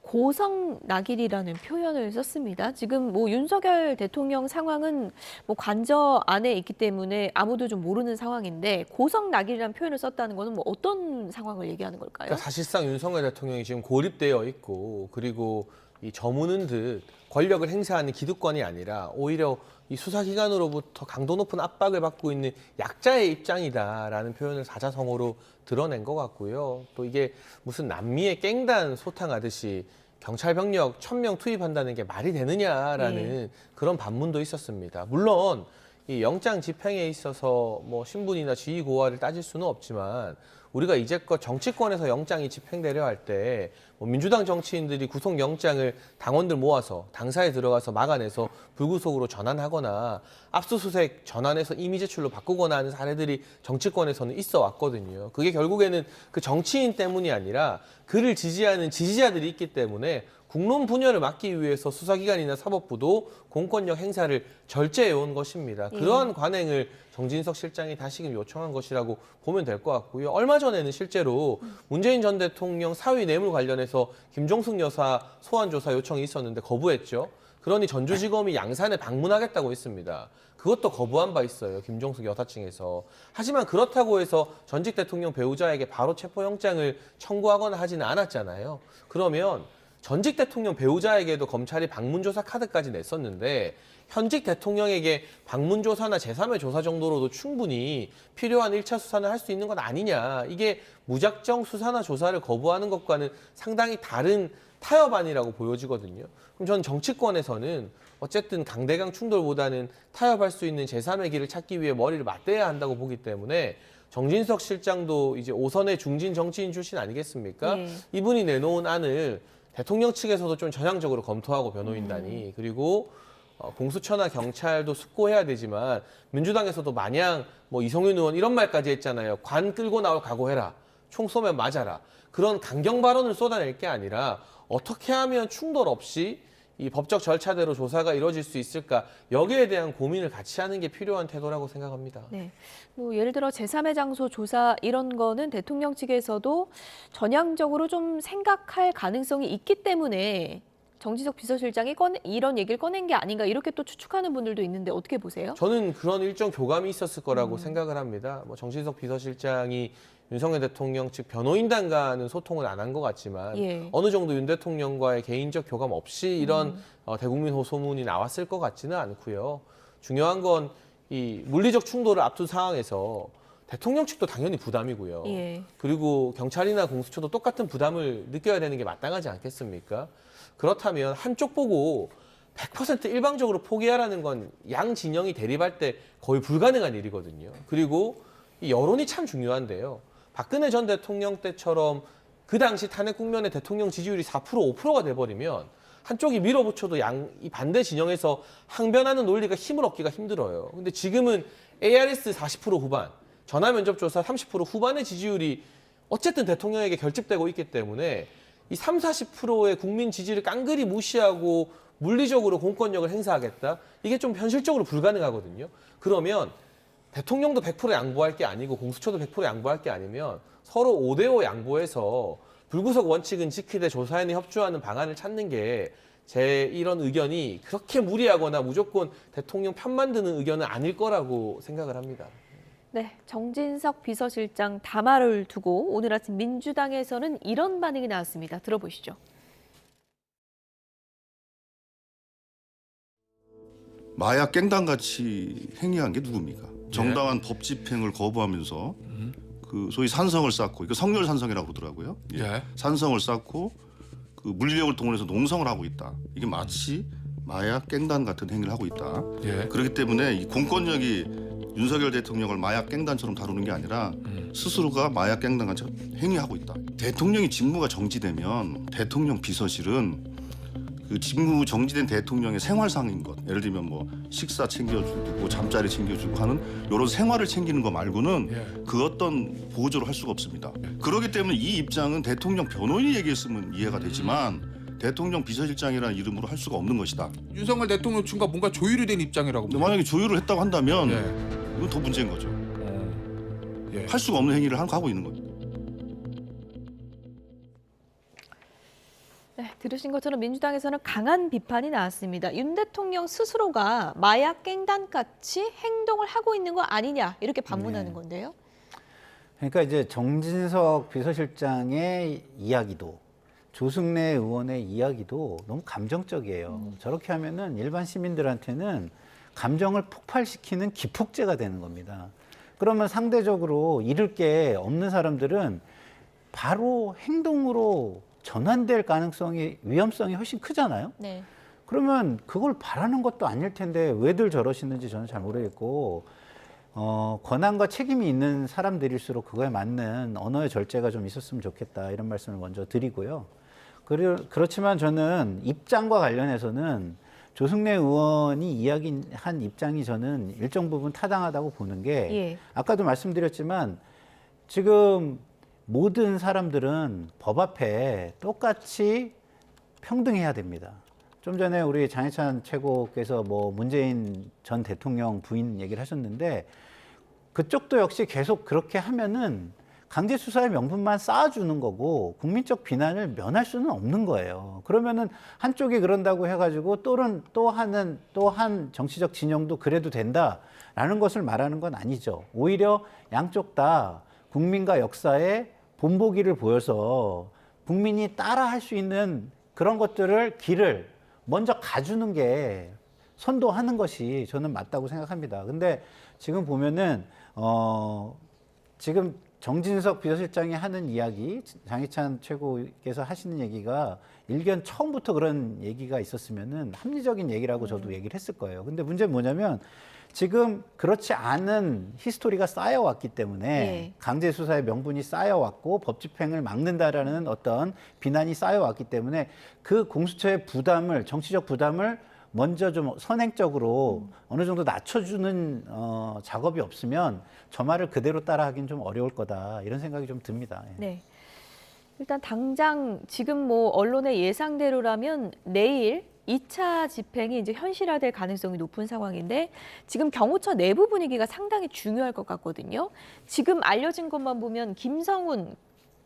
고성낙일이라는 표현을 썼습니다. 지금 뭐 윤석열 대통령 상황은 뭐 관저 안에 있기 때문에 아무도 좀 모르는 상황인데 고성낙일이라는 표현을 썼다는 거는 뭐 어떤 상황을 얘기하는 걸까요? 그러니까 사실상 윤석열 대통령이 지금 고립되어 있고, 그리고 이 저무는 듯 권력을 행사하는 기득권이 아니라 오히려 이 수사기관으로부터 강도 높은 압박을 받고 있는 약자의 입장이다라는 표현을 사자성어로 드러낸 것 같고요. 또 이게 무슨 남미의 깽단 소탕하듯이 경찰 병력 1000명 투입한다는 게 말이 되느냐라는 그런 반문도 있었습니다. 물론 이 영장 집행에 있어서 뭐 신분이나 지위 고하를 따질 수는 없지만 우리가 이제껏 정치권에서 영장이 집행되려 할 때 뭐 민주당 정치인들이 구속영장을 당원들 모아서 당사에 들어가서 막아내서 불구속으로 전환하거나 압수수색 전환해서 임의 제출로 바꾸거나 하는 사례들이 정치권에서는 있어 왔거든요. 그게 결국에는 그 정치인 때문이 아니라 그를 지지하는 지지자들이 있기 때문에 국론 분열을 막기 위해서 수사기관이나 사법부도 공권력 행사를 절제해온 것입니다. 그러한 관행을 정진석 실장이 다시금 요청한 것이라고 보면 될 것 같고요. 얼마 전에는 실제로 문재인 전 대통령 사위 뇌물 관련해서 김종숙 여사 소환 조사 요청이 있었는데 거부했죠. 그러니 전주지검이 양산에 방문하겠다고 했습니다. 그것도 거부한 바 있어요. 김종숙 여사 측에서. 하지만 그렇다고 해서 전직 대통령 배우자에게 바로 체포영장을 청구하거나 하지는 않았잖아요. 그러면 전직 대통령 배우자에게도 검찰이 방문조사 카드까지 냈었는데 현직 대통령에게 방문조사나 제3의 조사 정도로도 충분히 필요한 1차 수사는 할 수 있는 것 아니냐. 이게 무작정 수사나 조사를 거부하는 것과는 상당히 다른 타협안이라고 보여지거든요. 그럼 저는 정치권에서는 어쨌든 강대강 충돌보다는 타협할 수 있는 제3의 길을 찾기 위해 머리를 맞대야 한다고 보기 때문에 정진석 실장도 이제 5선의 중진 정치인 출신 아니겠습니까? 이분이 내놓은 안을 대통령 측에서도 좀 전향적으로 검토하고 변호인단이 그리고 공수처나 경찰도 숙고해야 되지만 민주당에서도 마냥 뭐 이성윤 의원 이런 말까지 했잖아요. 관 끌고 나올 각오해라. 총 쏘면 맞아라. 그런 강경 발언을 쏟아낼 게 아니라 어떻게 하면 충돌 없이 이 법적 절차대로 조사가 이루어질 수 있을까 여기에 대한 고민을 같이 하는 게 필요한 태도라고 생각합니다. 네, 뭐 예를 들어 제3의 장소 조사 이런 거는 대통령 측에서도 전향적으로 좀 생각할 가능성이 있기 때문에 정진석 비서실장이 이런 얘기를 꺼낸 게 아닌가 이렇게 또 추측하는 분들도 있는데 어떻게 보세요? 저는 그런 일정 교감이 있었을 거라고 생각을 합니다. 뭐 정진석 비서실장이 윤석열 대통령 측 변호인단과는 소통을 안 한 것 같지만 어느 정도 윤 대통령과의 개인적 교감 없이 이런 대국민 호소문이 나왔을 것 같지는 않고요. 중요한 건 이 물리적 충돌을 앞둔 상황에서 대통령 측도 당연히 부담이고요. 그리고 경찰이나 공수처도 똑같은 부담을 느껴야 되는 게 마땅하지 않겠습니까? 그렇다면 한쪽 보고 100% 일방적으로 포기하라는 건 양 진영이 대립할 때 거의 불가능한 일이거든요. 그리고 이 여론이 참 중요한데요. 박근혜 전 대통령 때처럼 그 당시 탄핵 국면의 대통령 지지율이 4%, 5%가 돼버리면 한쪽이 밀어붙여도 이 반대 진영에서 항변하는 논리가 힘을 얻기가 힘들어요. 근데 지금은 ARS 40% 후반, 전화면접조사 30% 후반의 지지율이 어쨌든 대통령에게 결집되고 있기 때문에 이 30, 40%의 국민 지지를 깡그리 무시하고 물리적으로 공권력을 행사하겠다? 이게 좀 현실적으로 불가능하거든요. 그러면 대통령도 100% 양보할 게 아니고 공수처도 100% 양보할 게 아니면 서로 5대5 양보해서 불구속 원칙은 지키되 조사에는 협조하는 방안을 찾는 게 제 이런 의견이 그렇게 무리하거나 무조건 대통령 편만 드는 의견은 아닐 거라고 생각을 합니다. 네, 정진석 비서실장 담화를 두고 오늘 아침 민주당에서는 이런 반응이 나왔습니다. 들어보시죠. 마약 깽단같이 행위한 게 누굽니까? 정당한 법 집행을 거부하면서 그 소위 산성을 쌓고 이거 성렬 산성이라고 그러더라고요. 산성을 쌓고 그 물리력을 동원해서 농성을 하고 있다. 이게 마치 마약 깽단 같은 행위를 하고 있다. 그렇기 때문에 이 공권력이 윤석열 대통령을 마약 깽단처럼 다루는 게 아니라 스스로가 마약 깽단같이 행위하고 있다. 대통령이 직무가 정지되면 대통령 비서실은 그 직무 정지된 대통령의 생활상인 것, 예를 들면 뭐 식사 챙겨주고 잠자리 챙겨주고 하는 이런 생활을 챙기는 거 말고는 그 어떤 보조를 할 수가 없습니다. 그렇기 때문에 이 입장은 대통령 변호인이 얘기했으면 이해가 되지만 대통령 비서실장이라는 이름으로 할 수가 없는 것이다. 윤석열 대통령 측과 뭔가 조율이 된 입장이라고. 만약에 조율을 했다고 한다면 이건 더 문제인 거죠. 할 수가 없는 행위를 하고 있는 거죠. 네, 들으신 것처럼 민주당에서는 강한 비판이 나왔습니다. 윤 대통령 스스로가 마약 깽단같이 행동을 하고 있는 거 아니냐 이렇게 반문하는 건데요. 그러니까 이제 정진석 비서실장의 이야기도 조승래 의원의 이야기도 너무 감정적이에요. 저렇게 하면은 일반 시민들한테는 감정을 폭발시키는 기폭제가 되는 겁니다. 그러면 상대적으로 잃을 게 없는 사람들은 바로 행동으로 전환될 가능성이 위험성이 훨씬 크잖아요. 네. 그러면 그걸 바라는 것도 아닐 텐데 왜들 저러시는지 저는 잘 모르겠고 권한과 책임이 있는 사람들일수록 그거에 맞는 언어의 절제가 좀 있었으면 좋겠다 이런 말씀을 먼저 드리고요. 그렇지만 저는 입장과 관련해서는 조승래 의원이 이야기한 입장이 저는 일정 부분 타당하다고 보는 게 아까도 말씀드렸지만 지금 모든 사람들은 법 앞에 똑같이 평등해야 됩니다. 좀 전에 우리 장해찬 최고께서 뭐 문재인 전 대통령 부인 얘기를 하셨는데 그쪽도 역시 계속 그렇게 하면은 강제 수사의 명분만 쌓아주는 거고 국민적 비난을 면할 수는 없는 거예요. 그러면은 한쪽이 그런다고 해가지고 또 한 정치적 진영도 그래도 된다라는 것을 말하는 건 아니죠. 오히려 양쪽 다 국민과 역사의 본보기를 보여서 국민이 따라할 수 있는 그런 것들을 길을 먼저 가주는 게 선도하는 것이 저는 맞다고 생각합니다. 근데 지금 보면은 지금 정진석 비서실장이 하는 이야기, 장희찬 최고께서 하시는 얘기가 일견 처음부터 그런 얘기가 있었으면은 합리적인 얘기라고 저도 얘기를 했을 거예요. 근데 문제는 뭐냐면 지금 그렇지 않은 히스토리가 쌓여왔기 때문에 네. 강제 수사의 명분이 쌓여왔고 법 집행을 막는다라는 어떤 비난이 쌓여왔기 때문에 그 공수처의 부담을, 정치적 부담을 먼저 좀 선행적으로 어느 정도 낮춰주는 작업이 없으면 저 말을 그대로 따라하기는 좀 어려울 거다 이런 생각이 좀 듭니다. 예. 네. 일단 당장 지금 뭐 언론의 예상대로라면 내일 2차 집행이 이제 현실화될 가능성이 높은 상황인데 지금 경호처 내부 분위기가 상당히 중요할 것 같거든요. 지금 알려진 것만 보면 김성훈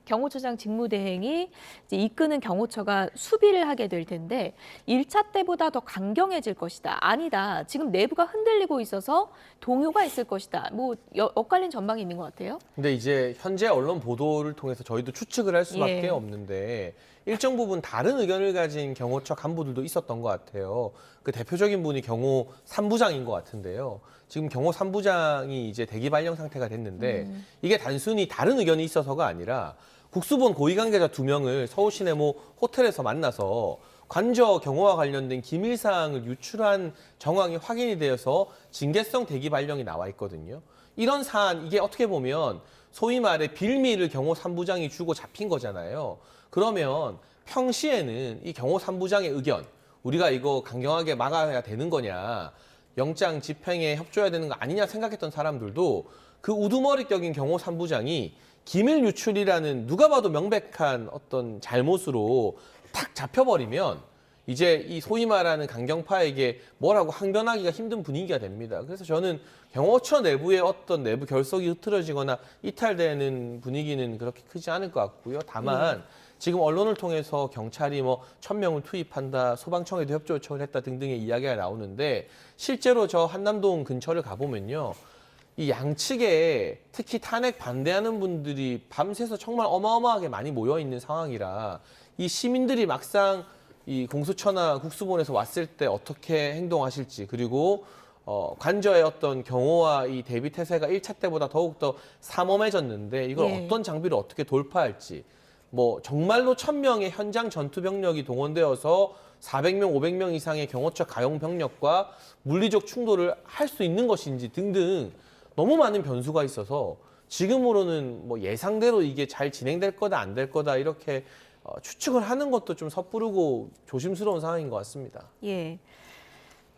경호처장 직무대행이 이제 이끄는 경호처가 수비를 하게 될 텐데 1차 때보다 더 강경해질 것이다. 아니다. 지금 내부가 흔들리고 있어서 동요가 있을 것이다. 뭐 엇갈린 전망이 있는 것 같아요. 근데 이제 현재 언론 보도를 통해서 저희도 추측을 할 수밖에 예. 없는데 일정 부분 다른 의견을 가진 경호처 간부들도 있었던 것 같아요. 그 대표적인 분이 경호 3부장인 것 같은데요. 지금 경호 3부장이 이제 대기 발령 상태가 됐는데 이게 단순히 다른 의견이 있어서가 아니라 국수본 고위 관계자 2명을 서울 시내 모 호텔에서 만나서 관저 경호와 관련된 기밀 사항을 유출한 정황이 확인이 되어서 징계성 대기 발령이 나와 있거든요. 이런 사안 이게 어떻게 보면 소위 말해 빌미를 경호 3부장이 주고 잡힌 거잖아요. 그러면 평시에는 이 경호 3부장의 의견, 우리가 이거 강경하게 막아야 되는 거냐, 영장 집행에 협조해야 되는 거 아니냐 생각했던 사람들도 그 우두머리 격인 경호 3부장이 기밀 유출이라는 누가 봐도 명백한 어떤 잘못으로 탁 잡혀버리면 이제 이 소위 말하는 강경파에게 뭐라고 항변하기가 힘든 분위기가 됩니다. 그래서 저는 경호처 내부의 어떤 내부 결속이 흐트러지거나 이탈되는 분위기는 그렇게 크지 않을 것 같고요. 다만 지금 언론을 통해서 경찰이 뭐 1000명을 투입한다, 소방청에도 협조 요청을 했다 등등의 이야기가 나오는데 실제로 저 한남동 근처를 가보면요. 이 양측에 특히 탄핵 반대하는 분들이 밤새서 정말 어마어마하게 많이 모여 있는 상황이라 이 시민들이 막상 이 공수처나 국수본에서 왔을 때 어떻게 행동하실지 그리고 관저의 어떤 경호와 이 대비 태세가 1차 때보다 더욱더 삼엄해졌는데 이걸 예. 어떤 장비로 어떻게 돌파할지 뭐 정말로 1000명의 현장 전투 병력이 동원되어서 400명, 500명 이상의 경호처 가용 병력과 물리적 충돌을 할 수 있는 것인지 등등 너무 많은 변수가 있어서 지금으로는 뭐 예상대로 이게 잘 진행될 거다 안 될 거다 이렇게 추측을 하는 것도 좀 섣부르고 조심스러운 상황인 것 같습니다. 예.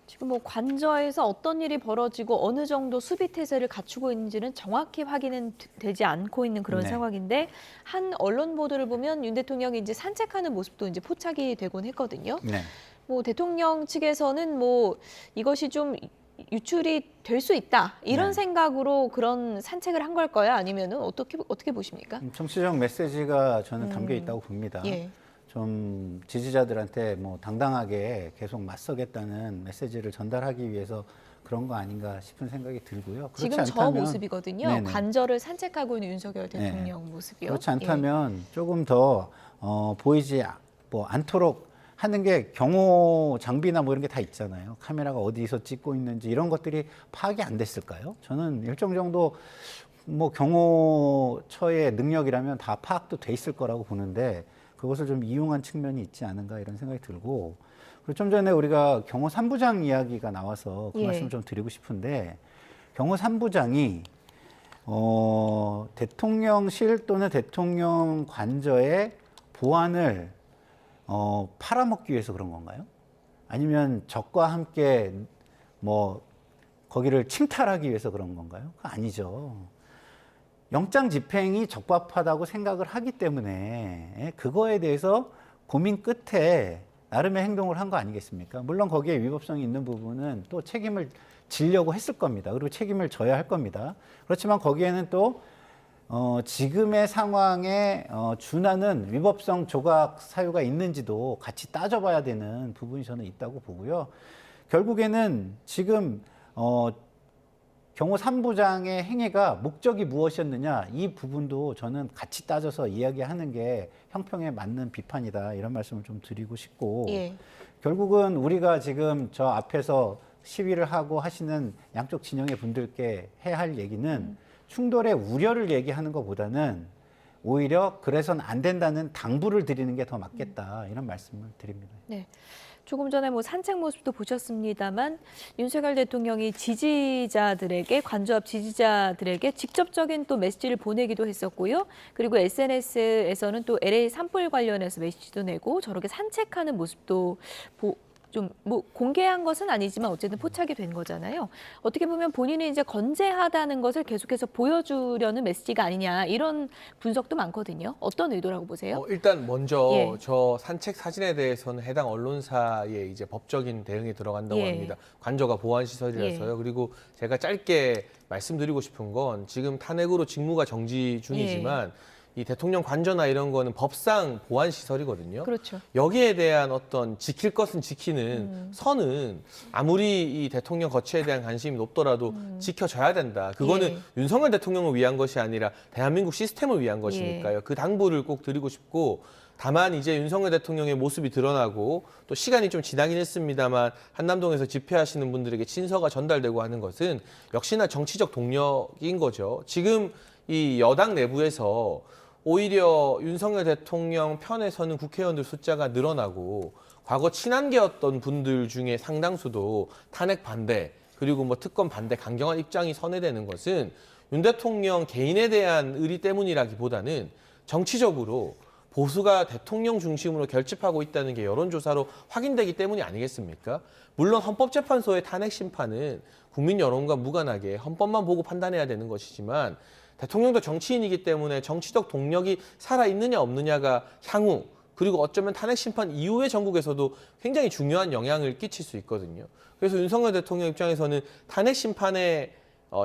지금 뭐 관저에서 어떤 일이 벌어지고 어느 정도 수비 태세를 갖추고 있는지는 정확히 확인은 되지 않고 있는 그런 네. 상황인데 한 언론 보도를 보면 윤 대통령이 이제 산책하는 모습도 이제 포착이 되곤 했거든요. 네. 뭐 대통령 측에서는 뭐 이것이 좀 유출이 될 수 있다 이런 네. 생각으로 그런 산책을 한 걸 거야 아니면은 어떻게 보십니까? 정치적 메시지가 저는 담겨 있다고 봅니다. 예. 좀 지지자들한테 뭐 당당하게 계속 맞서겠다는 메시지를 전달하기 위해서 그런 거 아닌가 싶은 생각이 들고요. 그렇지 지금 저 않다면, 모습이거든요. 네네. 관저를 산책하고 있는 윤석열 네. 대통령 모습이요. 그렇지 않다면 조금 더 보이지 않도록 하는 게 경호 장비나 뭐 이런 게 다 있잖아요. 카메라가 어디서 찍고 있는지 이런 것들이 파악이 안 됐을까요? 저는 일정 정도 뭐 경호처의 능력이라면 다 파악도 돼 있을 거라고 보는데 그것을 좀 이용한 측면이 있지 않은가 이런 생각이 들고 그리고 좀 전에 우리가 경호 3부장 이야기가 나와서 그 예. 말씀을 좀 드리고 싶은데 경호 3부장이 대통령실 또는 대통령 관저의 보안을 팔아먹기 위해서 그런 건가요? 아니면 적과 함께 뭐 거기를 침탈하기 위해서 그런 건가요? 그거 아니죠. 영장 집행이 적법하다고 생각을 하기 때문에 그거에 대해서 고민 끝에 나름의 행동을 한 거 아니겠습니까? 물론 거기에 위법성이 있는 부분은 또 책임을 지려고 했을 겁니다. 그리고 책임을 져야 할 겁니다. 그렇지만 거기에는 또 지금의 상황에 준하는 위법성 조각 사유가 있는지도 같이 따져봐야 되는 부분이 저는 있다고 보고요. 결국에는 지금 경호 3부장의 행위가 목적이 무엇이었느냐 이 부분도 저는 같이 따져서 이야기하는 게 형평에 맞는 비판이다 이런 말씀을 좀 드리고 싶고 예. 결국은 우리가 지금 저 앞에서 시위를 하고 하시는 양쪽 진영의 분들께 해야 할 얘기는 충돌의 우려를 얘기하는 것보다는 오히려 그래서는 안 된다는 당부를 드리는 게 더 맞겠다 이런 말씀을 드립니다. 네. 조금 전에 산책 모습도 보셨습니다만 윤석열 대통령이 지지자들에게 관저 앞 지지자들에게 직접적인 또 메시지를 보내기도 했었고요. 그리고 SNS에서는 또 LA 산불 관련해서 메시지도 내고 저렇게 산책하는 모습도 좀 공개한 것은 아니지만 어쨌든 포착이 된 거잖아요. 어떻게 보면 본인이 이제 건재하다는 것을 계속해서 보여주려는 메시지가 아니냐 이런 분석도 많거든요. 어떤 의도라고 보세요? 일단 먼저 예. 저 산책 사진에 대해서는 해당 언론사의 이제 법적인 대응이 들어간다고 예. 합니다. 관저가 보안 시설이라서요. 예. 그리고 제가 짧게 말씀드리고 싶은 건 지금 탄핵으로 직무가 정지 중이지만 이 대통령 관저나 이런 거는 법상 보안 시설이거든요. 그렇죠. 여기에 대한 어떤 지킬 것은 지키는 선은 아무리 이 대통령 거취에 대한 관심이 높더라도 지켜져야 된다. 그거는 예. 윤석열 대통령을 위한 것이 아니라 대한민국 시스템을 위한 것이니까요. 그 당부를 꼭 드리고 싶고 다만 이제 윤석열 대통령의 모습이 드러나고 또 시간이 좀 지나긴 했습니다만 한남동에서 집회하시는 분들에게 친서가 전달되고 하는 것은 역시나 정치적 동력인 거죠. 지금 이 여당 내부에서 오히려 윤석열 대통령 편에서는 국회의원들 숫자가 늘어나고 과거 친한계였던 분들 중에 상당수도 탄핵 반대 그리고 특검 반대 강경한 입장이 선회되는 것은 윤 대통령 개인에 대한 의리 때문이라기보다는 정치적으로 보수가 대통령 중심으로 결집하고 있다는 게 여론조사로 확인되기 때문이 아니겠습니까? 물론 헌법재판소의 탄핵 심판은 국민 여론과 무관하게 헌법만 보고 판단해야 되는 것이지만 대통령도 정치인이기 때문에 정치적 동력이 살아있느냐 없느냐가 향후 그리고 어쩌면 탄핵 심판 이후의 전국에서도 굉장히 중요한 영향을 끼칠 수 있거든요. 그래서 윤석열 대통령 입장에서는 탄핵 심판에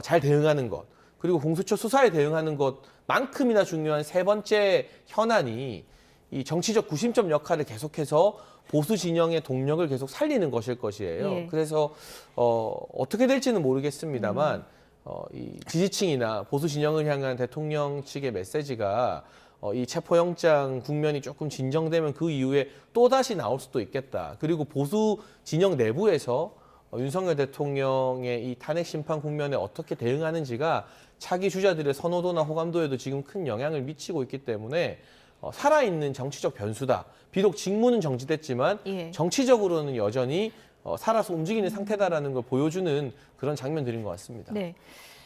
잘 대응하는 것 그리고 공수처 수사에 대응하는 것만큼이나 중요한 세 번째 현안이 이 정치적 구심점 역할을 계속해서 보수 진영의 동력을 계속 살리는 것일 것이에요. 예. 그래서 어떻게 될지는 모르겠습니다만 이 지지층이나 보수 진영을 향한 대통령 측의 메시지가 이 체포영장 국면이 조금 진정되면 그 이후에 또다시 나올 수도 있겠다. 그리고 보수 진영 내부에서 윤석열 대통령의 이 탄핵 심판 국면에 어떻게 대응하는지가 차기 주자들의 선호도나 호감도에도 지금 큰 영향을 미치고 있기 때문에 살아있는 정치적 변수다. 비록 직무는 정지됐지만 예. 정치적으로는 여전히 살아서 움직이는 상태다라는 걸 보여주는 그런 장면들인 것 같습니다. 네.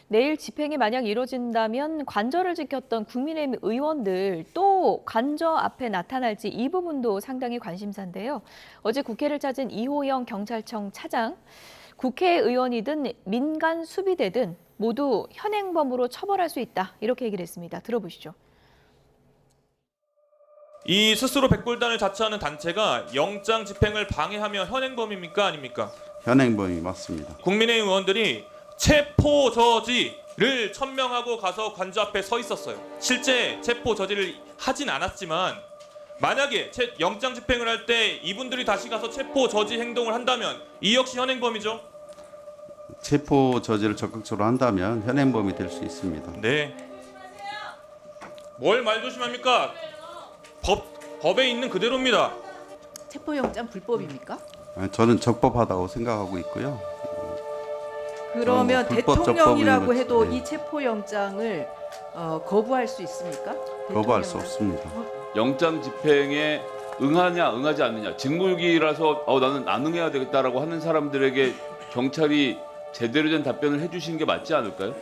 내일 집행이 만약 이루어진다면 관저를 지켰던 국민의힘 의원들 또 관저 앞에 나타날지 이 부분도 상당히 관심사인데요. 어제 국회를 찾은 이호영 경찰청 차장, 국회의원이든 민간 수비대든 모두 현행범으로 처벌할 수 있다. 이렇게 얘기를 했습니다. 들어보시죠. 이 스스로 백골단을 자처하는 단체가 영장 집행을 방해하면 현행범입니까 아닙니까? 현행범이 맞습니다. 국민의힘 의원들이 체포 저지를 천명하고 가서 관저 앞에 서 있었어요. 실제 체포 저지를 하진 않았지만 만약에 영장 집행을 할 때 이분들이 다시 가서 체포 저지 행동을 한다면 이 역시 현행범이죠? 체포 저지를 적극적으로 한다면 현행범이 될 수 있습니다. 네. 뭘 말조심합니까? 법에 있는 그대로입니다. 체포영장 불법입니까? 저는 적법하다고 생각하고 있고요. 그러면 불법, 대통령이라고 적법인 해도 네. 이 체포영장을 거부할 수 있습니까? 거부할 수 없습니다. 영장 집행에 응하냐 응하지 않느냐 직무유기라서 나는 안 응해야 되겠다라고 하는 사람들에게 경찰이 제대로 된 답변을 해주시는 게 맞지 않을까요?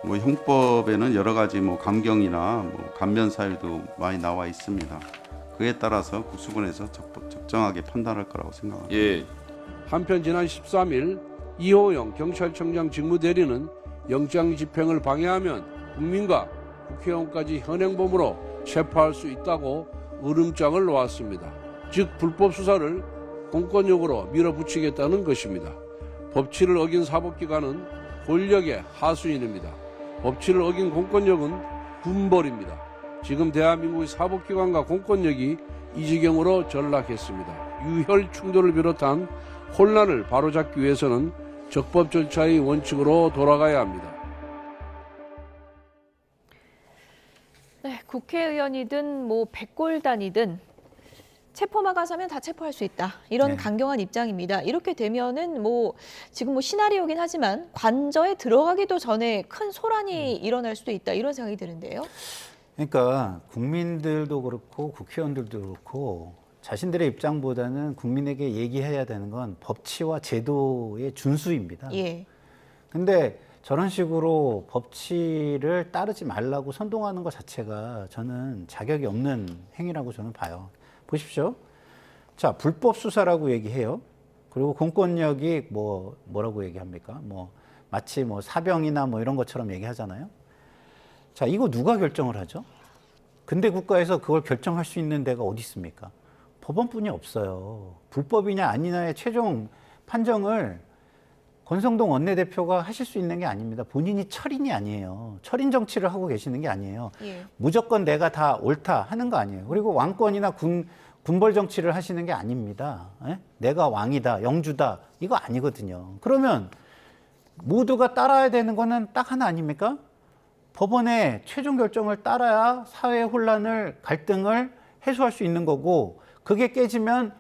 형법에는 여러 가지 감경이나 감면 사유도 많이 나와 있습니다. 그에 따라서 국수본에서 적정하게 판단할 거라고 생각합니다. 예. 한편 지난 13일 이호영 경찰청장 직무대리는 영장 집행을 방해하면 국민과 국회의원까지 현행범으로 체포할 수 있다고 으름장을 놓았습니다. 즉 불법 수사를 공권력으로 밀어붙이겠다는 것입니다. 법치를 어긴 사법기관은 권력의 하수인입니다. 법치를 어긴 공권력은 군벌입니다. 지금 대한민국의 사법기관과 공권력이 이 지경으로 전락했습니다. 유혈 충돌을 비롯한 혼란을 바로잡기 위해서는 적법 절차의 원칙으로 돌아가야 합니다. 네, 국회의원이든 뭐 백골단이든 체포만 가서면 다 체포할 수 있다. 이런 네. 강경한 입장입니다. 이렇게 되면은 뭐 지금 뭐 시나리오긴 하지만 관저에 들어가기도 전에 큰 소란이 일어날 수도 있다. 이런 생각이 드는데요. 그러니까 국민들도 그렇고 국회의원들도 그렇고 자신들의 입장보다는 국민에게 얘기해야 되는 건 법치와 제도의 준수입니다. 예. 근데 저런 식으로 법치를 따르지 말라고 선동하는 것 자체가 저는 자격이 없는 행위라고 저는 봐요. 보십시오. 자, 불법 수사라고 얘기해요. 그리고 공권력이 뭐라고 얘기합니까? 마치 사병이나 이런 것처럼 얘기하잖아요. 자, 이거 누가 결정을 하죠? 근대 국가에서 그걸 결정할 수 있는 데가 어디 있습니까? 법원뿐이 없어요. 불법이냐 아니냐의 최종 판정을 권성동 원내대표가 하실 수 있는 게 아닙니다. 본인이 철인이 아니에요. 철인 정치를 하고 계시는 게 아니에요. 예. 무조건 내가 다 옳다 하는 거 아니에요. 그리고 왕권이나 군벌 정치를 하시는 게 아닙니다. 에? 내가 왕이다, 영주다, 이거 아니거든요. 그러면 모두가 따라야 되는 거는 딱 하나 아닙니까? 법원의 최종 결정을 따라야 사회 혼란을, 갈등을 해소할 수 있는 거고, 그게 깨지면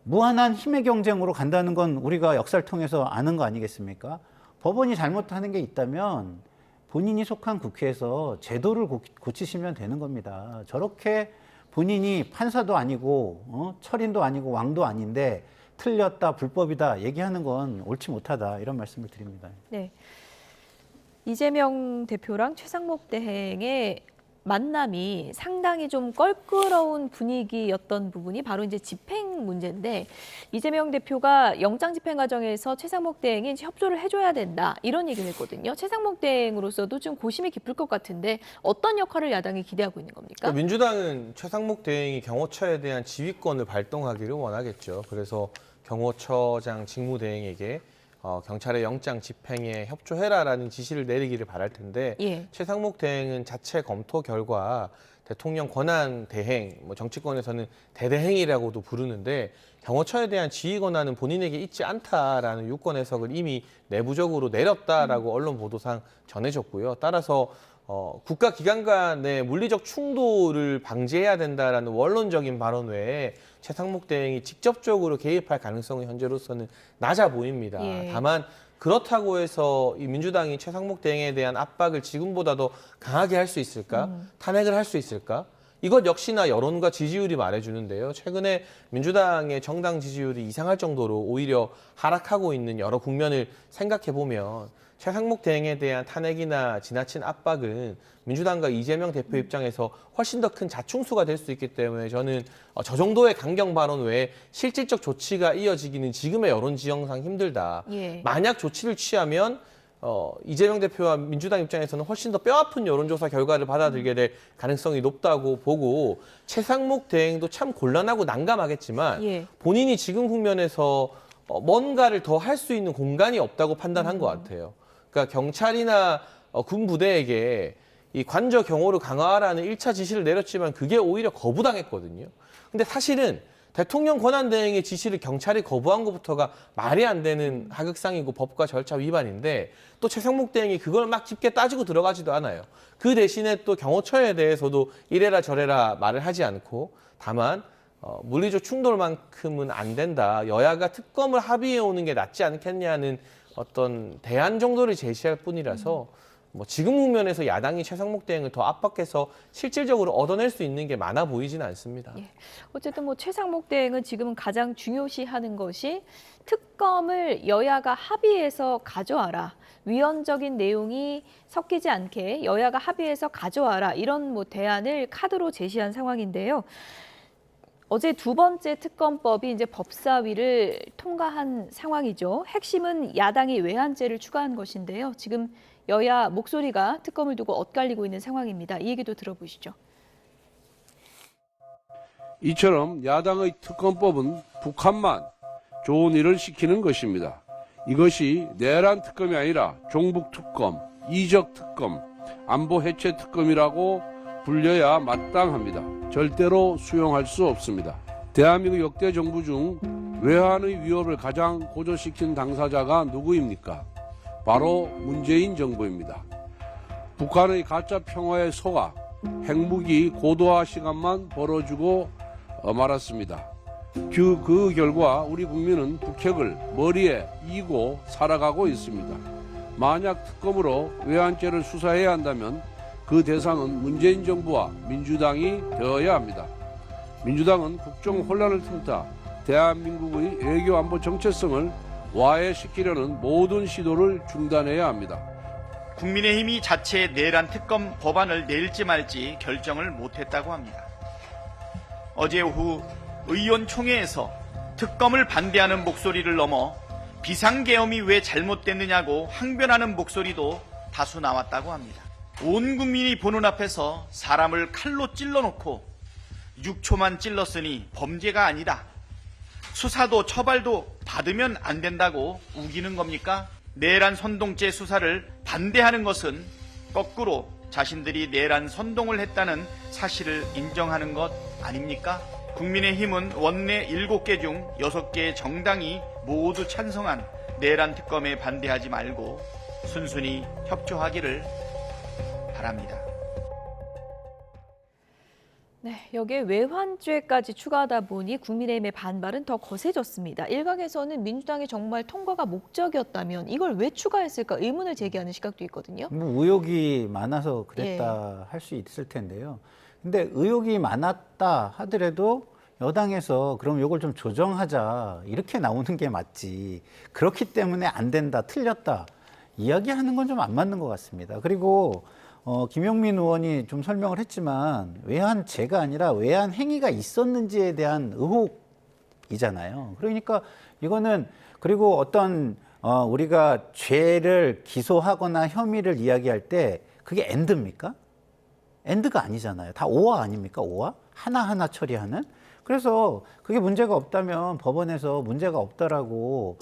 무한한 힘의 경쟁으로 간다는 건 우리가 역사를 통해서 아는 거 아니겠습니까? 법원이 잘못하는 게 있다면 본인이 속한 국회에서 제도를 고치시면 되는 겁니다. 저렇게 본인이 판사도 아니고 철인도 아니고 왕도 아닌데 틀렸다, 불법이다 얘기하는 건 옳지 못하다, 이런 말씀을 드립니다. 네. 이재명 대표랑 최상목 대행의 만남이 상당히 좀 껄끄러운 분위기였던 부분이 바로 이제 집행 문제인데, 이재명 대표가 영장 집행 과정에서 최상목 대행이 협조를 해줘야 된다, 이런 얘기를 했거든요. 최상목 대행으로서도 좀 고심이 깊을 것 같은데 어떤 역할을 야당이 기대하고 있는 겁니까? 그러니까 민주당은 최상목 대행이 경호처에 대한 지휘권을 발동하기를 원하겠죠. 그래서 경호처장 직무대행에게 경찰의 영장 집행에 협조해라라는 지시를 내리기를 바랄 텐데, 예. 최상목 대행은 자체 검토 결과 대통령 권한 대행, 정치권에서는 대대행이라고도 부르는데, 경호처에 대한 지휘 권한은 본인에게 있지 않다라는 유권 해석을 이미 내부적으로 내렸다라고 언론 보도상 전해졌고요. 따라서 국가기관 간의 물리적 충돌을 방지해야 된다라는 원론적인 발언 외에 최상목 대행이 직접적으로 개입할 가능성은 현재로서는 낮아 보입니다. 예. 다만 그렇다고 해서 이 민주당이 최상목 대행에 대한 압박을 지금보다 더 강하게 할 수 있을까? 탄핵을 할 수 있을까? 이것 역시나 여론과 지지율이 말해주는데요. 최근에 민주당의 정당 지지율이 이상할 정도로 오히려 하락하고 있는 여러 국면을 생각해보면 최상목 대행에 대한 탄핵이나 지나친 압박은 민주당과 이재명 대표 입장에서 훨씬 더 큰 자충수가 될 수 있기 때문에 저는 저 정도의 강경 발언 외에 실질적 조치가 이어지기는 지금의 여론 지형상 힘들다. 예. 만약 조치를 취하면 이재명 대표와 민주당 입장에서는 훨씬 더 뼈아픈 여론조사 결과를 받아들이게 될 가능성이 높다고 보고, 최상목 대행도 참 곤란하고 난감하겠지만 예. 본인이 지금 국면에서 뭔가를 더 할 수 있는 공간이 없다고 판단한 것 같아요. 그러니까 경찰이나 군 부대에게 이 관저 경호를 강화하라는 1차 지시를 내렸지만 그게 오히려 거부당했거든요. 근데 사실은 대통령 권한 대행의 지시를 경찰이 거부한 것부터가 말이 안 되는 하극상이고 법과 절차 위반인데, 또 최상목 대행이 그걸 막 깊게 따지고 들어가지도 않아요. 그 대신에 또 경호처에 대해서도 이래라 저래라 말을 하지 않고, 다만 물리적 충돌만큼은 안 된다, 여야가 특검을 합의해 오는 게 낫지 않겠냐는 어떤 대안 정도를 제시할 뿐이라서 지금 국면에서 야당이 최상목 대행을 더 압박해서 실질적으로 얻어낼 수 있는 게 많아 보이지는 않습니다. 예. 어쨌든 최상목 대행은 지금은 가장 중요시하는 것이 특검을 여야가 합의해서 가져와라, 위헌적인 내용이 섞이지 않게 여야가 합의해서 가져와라, 이런 대안을 카드로 제시한 상황인데요. 어제 두 번째 특검법이 이제 법사위를 통과한 상황이죠. 핵심은 야당이 외환죄를 추가한 것인데요. 지금 여야 목소리가 특검을 두고 엇갈리고 있는 상황입니다. 이 얘기도 들어보시죠. 이처럼 야당의 특검법은 북한만 좋은 일을 시키는 것입니다. 이것이 내란 특검이 아니라 종북 특검, 이적 특검, 안보 해체 특검이라고 불려야 마땅합니다. 절대로 수용할 수 없습니다. 대한민국 역대 정부 중 외환의 위협을 가장 고조시킨 당사자가 누구입니까? 바로 문재인 정부입니다. 북한의 가짜 평화에 속아 핵무기 고도화 시간만 벌어주고 말았습니다. 그 결과 우리 국민은 북핵을 머리에 이고 살아가고 있습니다. 만약 특검으로 외환죄를 수사해야 한다면 그 대상은 문재인 정부와 민주당이 되어야 합니다. 민주당은 국정 혼란을 틈타 대한민국의 외교 안보 정체성을 와해시키려는 모든 시도를 중단해야 합니다. 국민의힘이 자체 내란 특검 법안을 낼지 말지 결정을 못했다고 합니다. 어제 오후 의원총회에서 특검을 반대하는 목소리를 넘어 비상계엄이 왜 잘못됐느냐고 항변하는 목소리도 다수 나왔다고 합니다. 온 국민이 보는 앞에서 사람을 칼로 찔러놓고 6초만 찔렀으니 범죄가 아니다. 수사도 처벌도 받으면 안 된다고 우기는 겁니까? 내란 선동죄 수사를 반대하는 것은 거꾸로 자신들이 내란 선동을 했다는 사실을 인정하는 것 아닙니까? 국민의힘은 원내 7개 중 6개의 정당이 모두 찬성한 내란 특검에 반대하지 말고 순순히 협조하기를 바랍니다. 네, 여기에 외환죄까지 추가하다 보니 국민의힘의 반발은 더 거세졌습니다. 일각에서는 민주당이 정말 통과가 목적이었다면 이걸 왜 추가했을까 의문을 제기하는 시각도 있거든요. 뭐 의혹이 많아서 그랬다 할 수 있을 텐데요. 근데 의혹이 많았다 하더라도 여당에서 그럼 이걸 좀 조정하자 이렇게 나오는 게 맞지. 그렇기 때문에 안 된다, 틀렸다 이야기하는 건 좀 안 맞는 것 같습니다. 그리고 김용민 의원이 좀 설명을 했지만 외환죄가 아니라 외환 행위가 있었는지에 대한 의혹이잖아요. 그러니까 이거는 그리고 어떤 우리가 죄를 기소하거나 혐의를 이야기할 때 그게 엔드입니까? 엔드가 아니잖아요. 다 오화 아닙니까? 오화? 하나하나 처리하는? 그래서 그게 문제가 없다면 법원에서 문제가 없다라고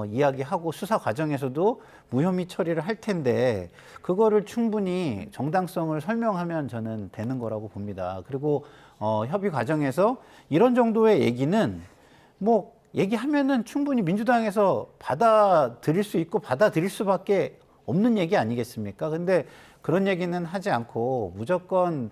이야기하고 수사 과정에서도 무혐의 처리를 할 텐데 그거를 충분히 정당성을 설명하면 저는 되는 거라고 봅니다. 그리고 협의 과정에서 이런 정도의 얘기는 뭐 얘기하면은 충분히 민주당에서 받아들일 수 있고 받아들일 수밖에 없는 얘기 아니겠습니까? 근데 그런 얘기는 하지 않고 무조건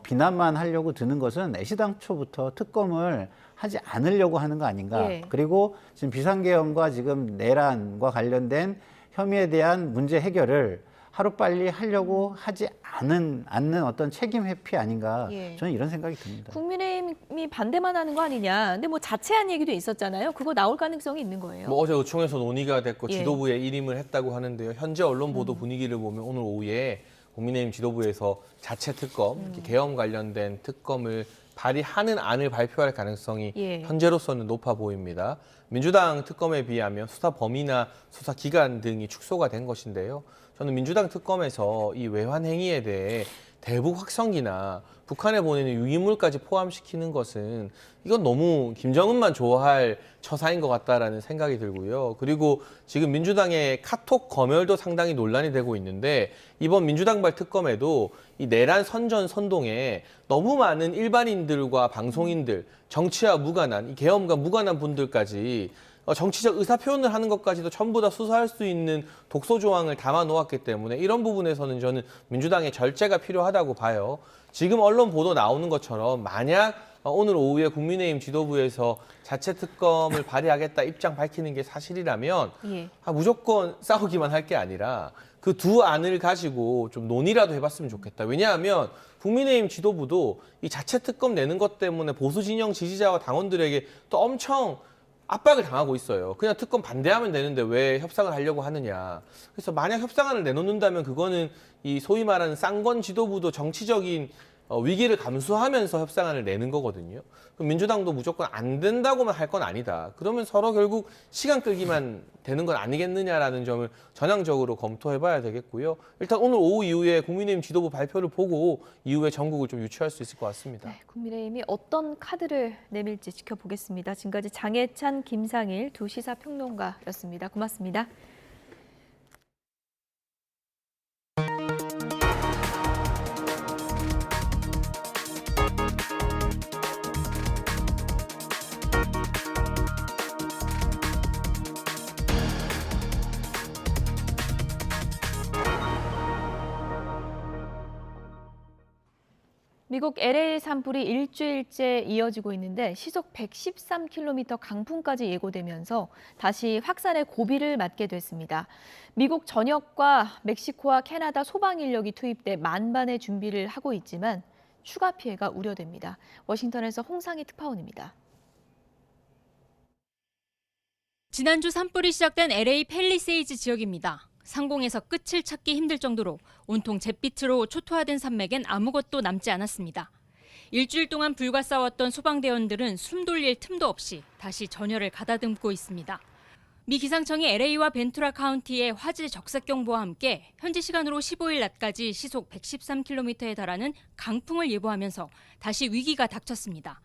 비난만 하려고 드는 것은 애시당초부터 특검을 하지 않으려고 하는 거 아닌가. 그리고 지금 비상계엄과 지금 내란과 관련된 혐의에 대한 문제 해결을 하루빨리 하려고 하지 않는 어떤 책임 회피 아닌가. 저는 이런 생각이 듭니다. 국민의힘이 반대만 하는 거 아니냐. 근데 뭐 자체한 얘기도 있었잖아요. 그거 나올 가능성이 있는 거예요. 뭐 어제 의총에서 논의가 됐고 지도부에 일임을 했다고 하는데요. 현재 언론 보도 분위기를 보면 오늘 오후에 국민의힘 지도부에서 자체 특검, 계엄 관련된 특검을 발의하는 안을 발표할 가능성이 현재로서는 높아 보입니다. 민주당 특검에 비하면 수사 범위나 수사 기간 등이 축소가 된 것인데요. 저는 민주당 특검에서 이 외환 행위에 대해 대북 확성기나 북한에 보내는 유기물까지 포함시키는 것은 이건 너무 김정은만 좋아할 처사인 것 같다라는 생각이 들고요. 그리고 지금 민주당의 카톡 검열도 상당히 논란이 되고 있는데 이번 민주당발 특검에도 이 내란 선전 선동에 너무 많은 일반인들과 방송인들, 정치와 무관한, 이 계엄과 무관한 분들까지 정치적 의사표현을 하는 것까지도 전부 다 수사할 수 있는 독소 조항을 담아 놓았기 때문에 이런 부분에서는 저는 민주당의 절제가 필요하다고 봐요. 지금 언론 보도 나오는 것처럼 만약 오늘 오후에 국민의힘 지도부에서 자체 특검을 발의하겠다 입장 밝히는 게 사실이라면 무조건 싸우기만 할 게 아니라 그 두 안을 가지고 좀 논의라도 해봤으면 좋겠다. 왜냐하면 국민의힘 지도부도 이 자체 특검 내는 것 때문에 보수 진영 지지자와 당원들에게 또 엄청 압박을 당하고 있어요. 그냥 특검 반대하면 되는데 왜 협상을 하려고 하느냐. 그래서 만약 협상안을 내놓는다면 그거는 이 소위 말하는 쌍권 지도부도 정치적인 위기를 감수하면서 협상안을 내는 거거든요. 그럼 민주당도 무조건 안 된다고만 할 건 아니다. 그러면 서로 결국 시간 끌기만 되는 건 아니겠느냐라는 점을 전향적으로 검토해봐야 되겠고요. 일단 오늘 오후 이후에 국민의힘 지도부 발표를 보고 이후에 전국을 좀 유추할 수 있을 것 같습니다. 네, 국민의힘이 어떤 카드를 내밀지 지켜보겠습니다. 지금까지 장해찬, 김상일 두 시사평론가였습니다. 고맙습니다. 미국 LA 산불이 일주일째 이어지고 있는데 시속 113km 강풍까지 예고되면서 다시 확산의 고비를 맞게 됐습니다. 미국 전역과 멕시코와 캐나다 소방 인력이 투입돼 만반의 준비를 하고 있지만 추가 피해가 우려됩니다. 워싱턴에서 홍상희 특파원입니다. 지난주 산불이 시작된 LA 팰리세이즈 지역입니다. 상공에서 끝을 찾기 힘들 정도로 온통 잿빛으로 초토화된 산맥엔 아무것도 남지 않았습니다. 일주일 동안 불과 싸웠던 소방대원들은 숨 돌릴 틈도 없이 다시 전열을 가다듬고 있습니다. 미 기상청이 LA와 벤투라 카운티의 화재 적색 경보와 함께 현지 시간으로 15일 낮까지 시속 113km에 달하는 강풍을 예보하면서 다시 위기가 닥쳤습니다.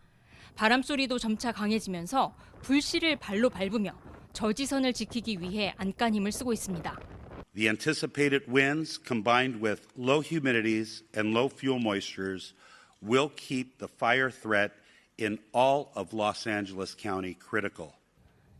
바람 소리도 점차 강해지면서 불씨를 발로 밟으며 저지선을 지키기 위해 안간힘을 쓰고 있습니다. The anticipated winds combined with low humidities and low fuel moistures will keep the fire threat in all of Los Angeles County critical.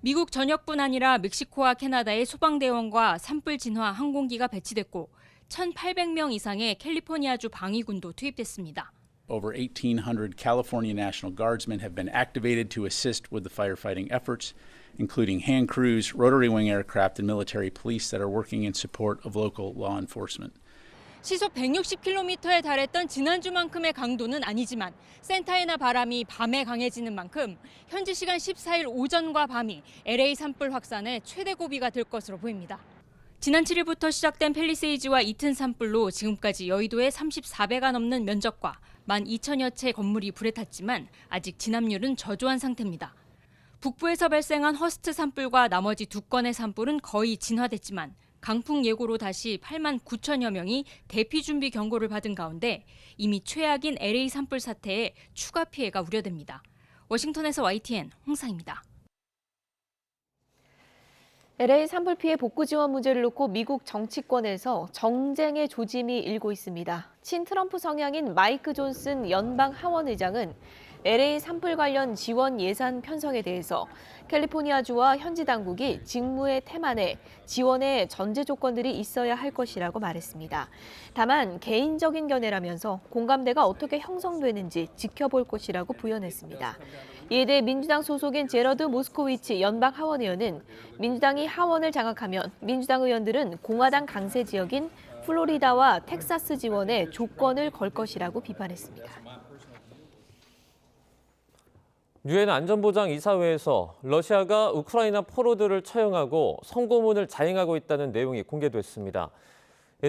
미국 전역뿐 아니라 멕시코와 캐나다의 소방대원과 산불 진화 항공기가 배치됐고 1,800명 이상의 캘리포니아주 방위군도 투입됐습니다. Over 1,800 California National Guardsmen have been activated to assist with the firefighting efforts, including hand crews, rotary wing aircraft, and military police that are working in support of local law enforcement. 시속 160km에 달했던 지난주만큼의 강도는 아니지만 센타에나 바람이 밤에 강해지는 만큼 현지 시간 14일 오전과 밤이 LA 산불 확산의 최대 고비가 될 것으로 보입니다. 지난 7일부터 시작된 팰리세이즈와 이튼 산불로 지금까지 여의도의 34배가 넘는 면적과 12,000여 채 건물이 불에 탔지만 아직 진압률은 저조한 상태입니다. 북부에서 발생한 허스트 산불과 나머지 2건의 산불은 거의 진화됐지만 강풍 예고로 다시 8만 9천여 명이 대피 준비 경고를 받은 가운데 이미 최악인 LA 산불 사태에 추가 피해가 우려됩니다. 워싱턴에서 YTN 홍상입니다. LA 산불 피해 복구 지원 문제를 놓고 미국 정치권에서 정쟁의 조짐이 일고 있습니다. 친트럼프 성향인 마이크 존슨 연방 하원 의장은 LA 산불 관련 지원 예산 편성에 대해서 캘리포니아주와 현지 당국이 직무에 태만해 지원에 전제 조건들이 있어야 할 것이라고 말했습니다. 다만 개인적인 견해라면서 공감대가 어떻게 형성되는지 지켜볼 것이라고 부연했습니다. 이에 대해 민주당 소속인 제러드 모스코위치 연방 하원 의원은 민주당이 하원을 장악하면 민주당 의원들은 공화당 강세 지역인 플로리다와 텍사스 지원에 조건을 걸 것이라고 비판했습니다. 유엔 안전보장이사회에서 러시아가 우크라이나 포로들을 처형하고 성고문을 자행하고 있다는 내용이 공개됐습니다.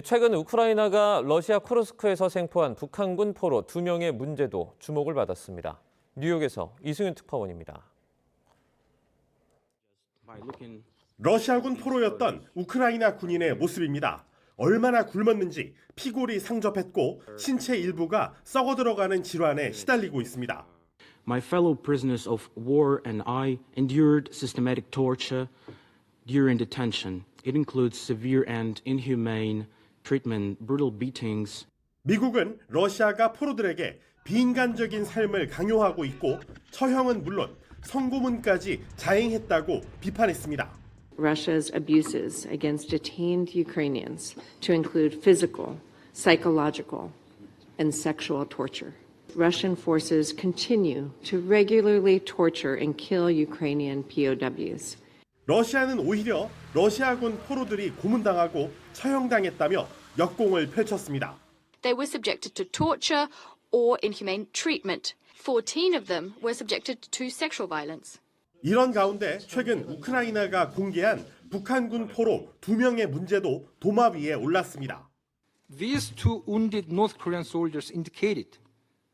최근 우크라이나가 러시아 쿠르스크에서 생포한 북한군 포로 2명의 문제도 주목을 받았습니다. 뉴욕에서 이승윤 특파원입니다. 러시아군 포로였던 우크라이나 군인의 모습입니다. 얼마나 굶었는지 피골이 상접했고 신체 일부가 썩어 들어가는 질환에 시달리고 있습니다. My fellow prisoners of war and I endured systematic torture during detention. It includes severe and inhumane treatment, brutal beatings. 미국은 러시아가 포로들에게 비인간적인 삶을 강요하고 있고 처형은 물론 성고문까지 자행했다고 비판했습니다. Russia's abuses against detained Ukrainians to include physical, psychological, and sexual torture. Russian forces continue to regularly torture and kill Ukrainian POWs. 러시아는 오히려 러시아군 포로들이 고문당하고 처형당했다며 역공을 펼쳤습니다. They were subjected to torture or inhumane treatment. 14 of them were subjected to sexual violence. 이런 가운데 최근 우크라이나가 공개한 북한군 포로 2명의 문제도 도마 위에 올랐습니다. These two wounded North Korean soldiers indicated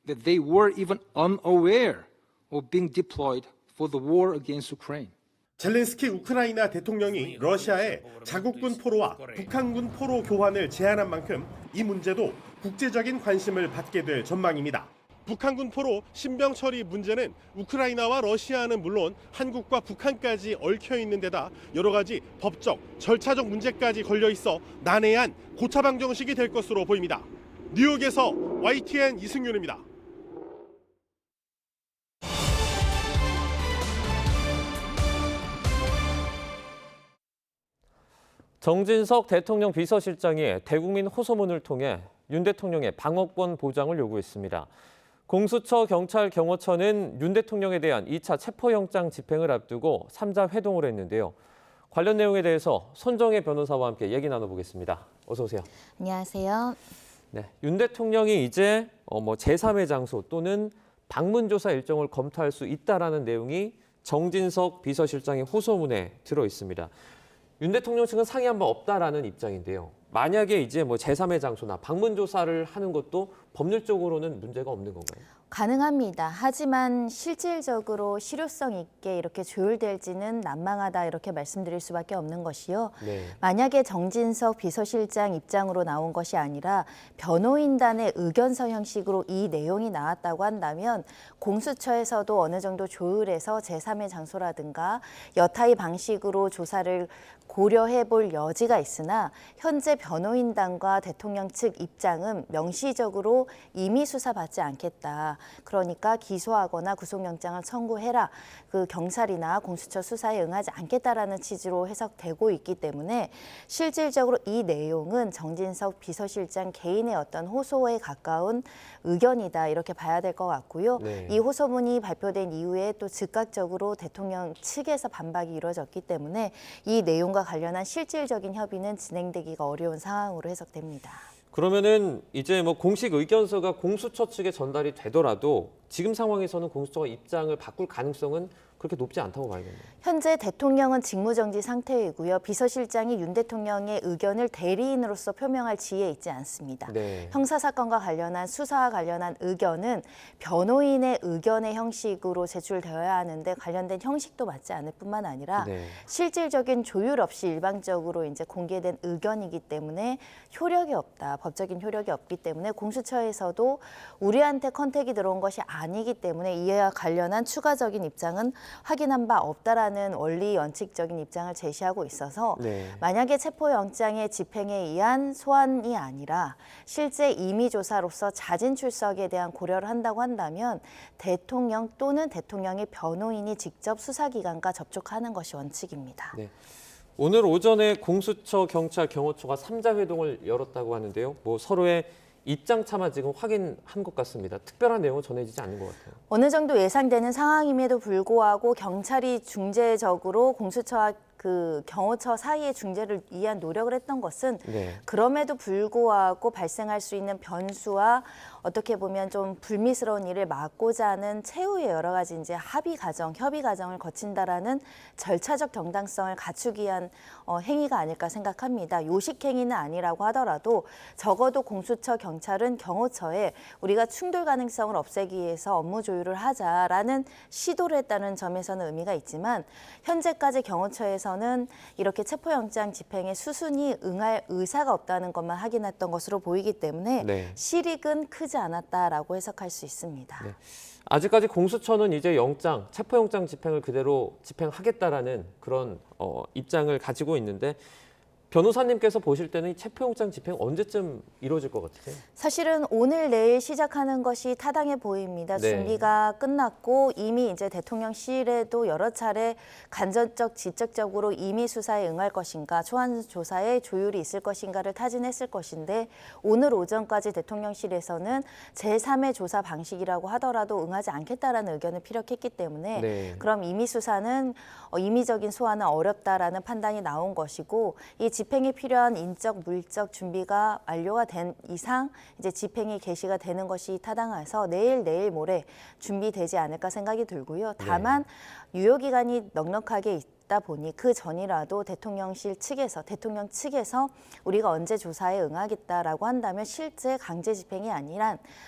that they were even unaware of being deployed for the war against Ukraine. 젤렌스키 우크라이나 대통령이 러시아에 자국군 포로와 북한군 포로 교환을 제안한 만큼 이 문제도 국제적인 관심을 받게 될 전망입니다. 북한군 포로 신병 처리 문제는 우크라이나와 러시아는 물론 한국과 북한까지 얽혀 있는 데다 여러 가지 법적, 절차적 문제까지 걸려 있어 난해한 고차 방정식이 될 것으로 보입니다. 뉴욕에서 YTN 이승윤입니다. 정진석 대통령 비서실장이 대국민 호소문을 통해 윤 대통령의 방어권 보장을 요구했습니다. 공수처, 경찰, 경호처는 윤 대통령에 대한 2차 체포영장 집행을 앞두고 3자 회동을 했는데요. 관련 내용에 대해서 손정혜 변호사와 함께 얘기 나눠보겠습니다. 어서 오세요. 안녕하세요. 네, 윤 대통령이 이제 제3의 장소 또는 방문조사 일정을 검토할 수 있다라는 내용이 정진석 비서실장의 호소문에 들어 있습니다. 윤 대통령 측은 상의한 바 없다라는 입장인데요. 만약에 이제 제3의 장소나 방문조사를 하는 것도 법률적으로는 문제가 없는 건가요? 가능합니다. 하지만 실질적으로 실효성 있게 이렇게 조율될지는 난망하다 이렇게 말씀드릴 수밖에 없는 것이요. 네. 만약에 정진석 비서실장 입장으로 나온 것이 아니라 변호인단의 의견서 형식으로 이 내용이 나왔다고 한다면 공수처에서도 어느 정도 조율해서 제3의 장소라든가 여타의 방식으로 조사를 고려해 볼 여지가 있으나 현재 변호인단과 대통령 측 입장은 명시적으로 임의 수사받지 않겠다. 그러니까 기소하거나 구속영장을 청구해라. 그 경찰이나 공수처 수사에 응하지 않겠다라는 취지로 해석되고 있기 때문에 실질적으로 이 내용은 정진석 비서실장 개인의 어떤 호소에 가까운 의견이다 이렇게 봐야 될 것 같고요. 네. 이 호소문이 발표된 이후에 또 즉각적으로 대통령 측에서 반박이 이루어졌기 때문에 이 내용과 관련한 실질적인 협의는 진행되기가 어려운 상황으로 해석됩니다. 그러면은 이제 공식 의견서가 공수처 측에 전달이 되더라도 지금 상황에서는 공수처가 입장을 바꿀 가능성은 그렇게 높지 않다고 봐야겠네요. 현재 대통령은 직무정지 상태이고요. 비서실장이 윤 대통령의 의견을 대리인으로서 표명할 지위에 있지 않습니다. 네. 형사사건과 관련한 수사와 관련한 의견은 변호인의 의견의 형식으로 제출되어야 하는데 관련된 형식도 맞지 않을 뿐만 아니라 네. 실질적인 조율 없이 일방적으로 이제 공개된 의견이기 때문에 효력이 없다. 법적인 효력이 없기 때문에 공수처에서도 우리한테 컨택이 들어온 것이 아니기 때문에 이와 관련한 추가적인 입장은 확인한 바 없다라는 원리 원칙적인 입장을 제시하고 있어서 네. 만약에 체포영장의 집행에 의한 소환이 아니라 실제 임의조사로서 자진 출석에 대한 고려를 한다고 한다면 대통령 또는 대통령의 변호인이 직접 수사기관과 접촉하는 것이 원칙입니다. 네. 오늘 오전에 공수처, 경찰, 경호처가 3자 회동을 열었다고 하는데요. 서로의 입장차만 지금 확인한 것 같습니다. 특별한 내용은 전해지지 않는 것 같아요. 어느 정도 예상되는 상황임에도 불구하고 경찰이 중재적으로 공수처와 그 경호처 사이의 중재를 위한 노력을 했던 것은 네. 그럼에도 불구하고 발생할 수 있는 변수와 어떻게 보면 좀 불미스러운 일을 막고자 하는 최후의 여러 가지 이제 합의 과정, 협의 과정을 거친다라는 절차적 정당성을 갖추기 위한 행위가 아닐까 생각합니다. 요식 행위는 아니라고 하더라도 적어도 공수처, 경찰은 경호처에 우리가 충돌 가능성을 없애기 위해서 업무 조율을 하자라는 시도를 했다는 점에서는 의미가 있지만 현재까지 경호처에서는 이렇게 체포영장 집행에 수순이 응할 의사가 없다는 것만 확인했던 것으로 보이기 때문에 네. 실익은 크지 않았다라고 해석할 수 있습니다. 네. 아직까지 공수처는 이제 체포영장 집행을 그대로 집행하겠다라는 그런 입장을 가지고 있는데 변호사님께서 보실 때는 이 체포영장 집행 언제쯤 이루어질 것 같으세요? 사실은 오늘 내일 시작하는 것이 타당해 보입니다. 네. 준비가 끝났고 이미 이제 대통령실에도 여러 차례 간접적, 직접적으로 임의 수사에 응할 것인가, 초안 조사에 조율이 있을 것인가를 타진했을 것인데 오늘 오전까지 대통령실에서는 제3의 조사 방식이라고 하더라도 응하지 않겠다라는 의견을 피력했기 때문에 네. 그럼 임의 수사는 임의적인 소환은 어렵다라는 판단이 나온 것이고 이 집행에 필요한 인적, 물적 준비가 완료가 된 이상 이제 집행이 개시가 되는 것이 타당해서 내일 모레 준비되지 않을까 생각이 들고요. 다만 유효기간이 넉넉하게 있다 보니 그 전이라도 대통령 측에서 우리가 언제 조사에 응하겠다라고 한다면 실제 강제 집행이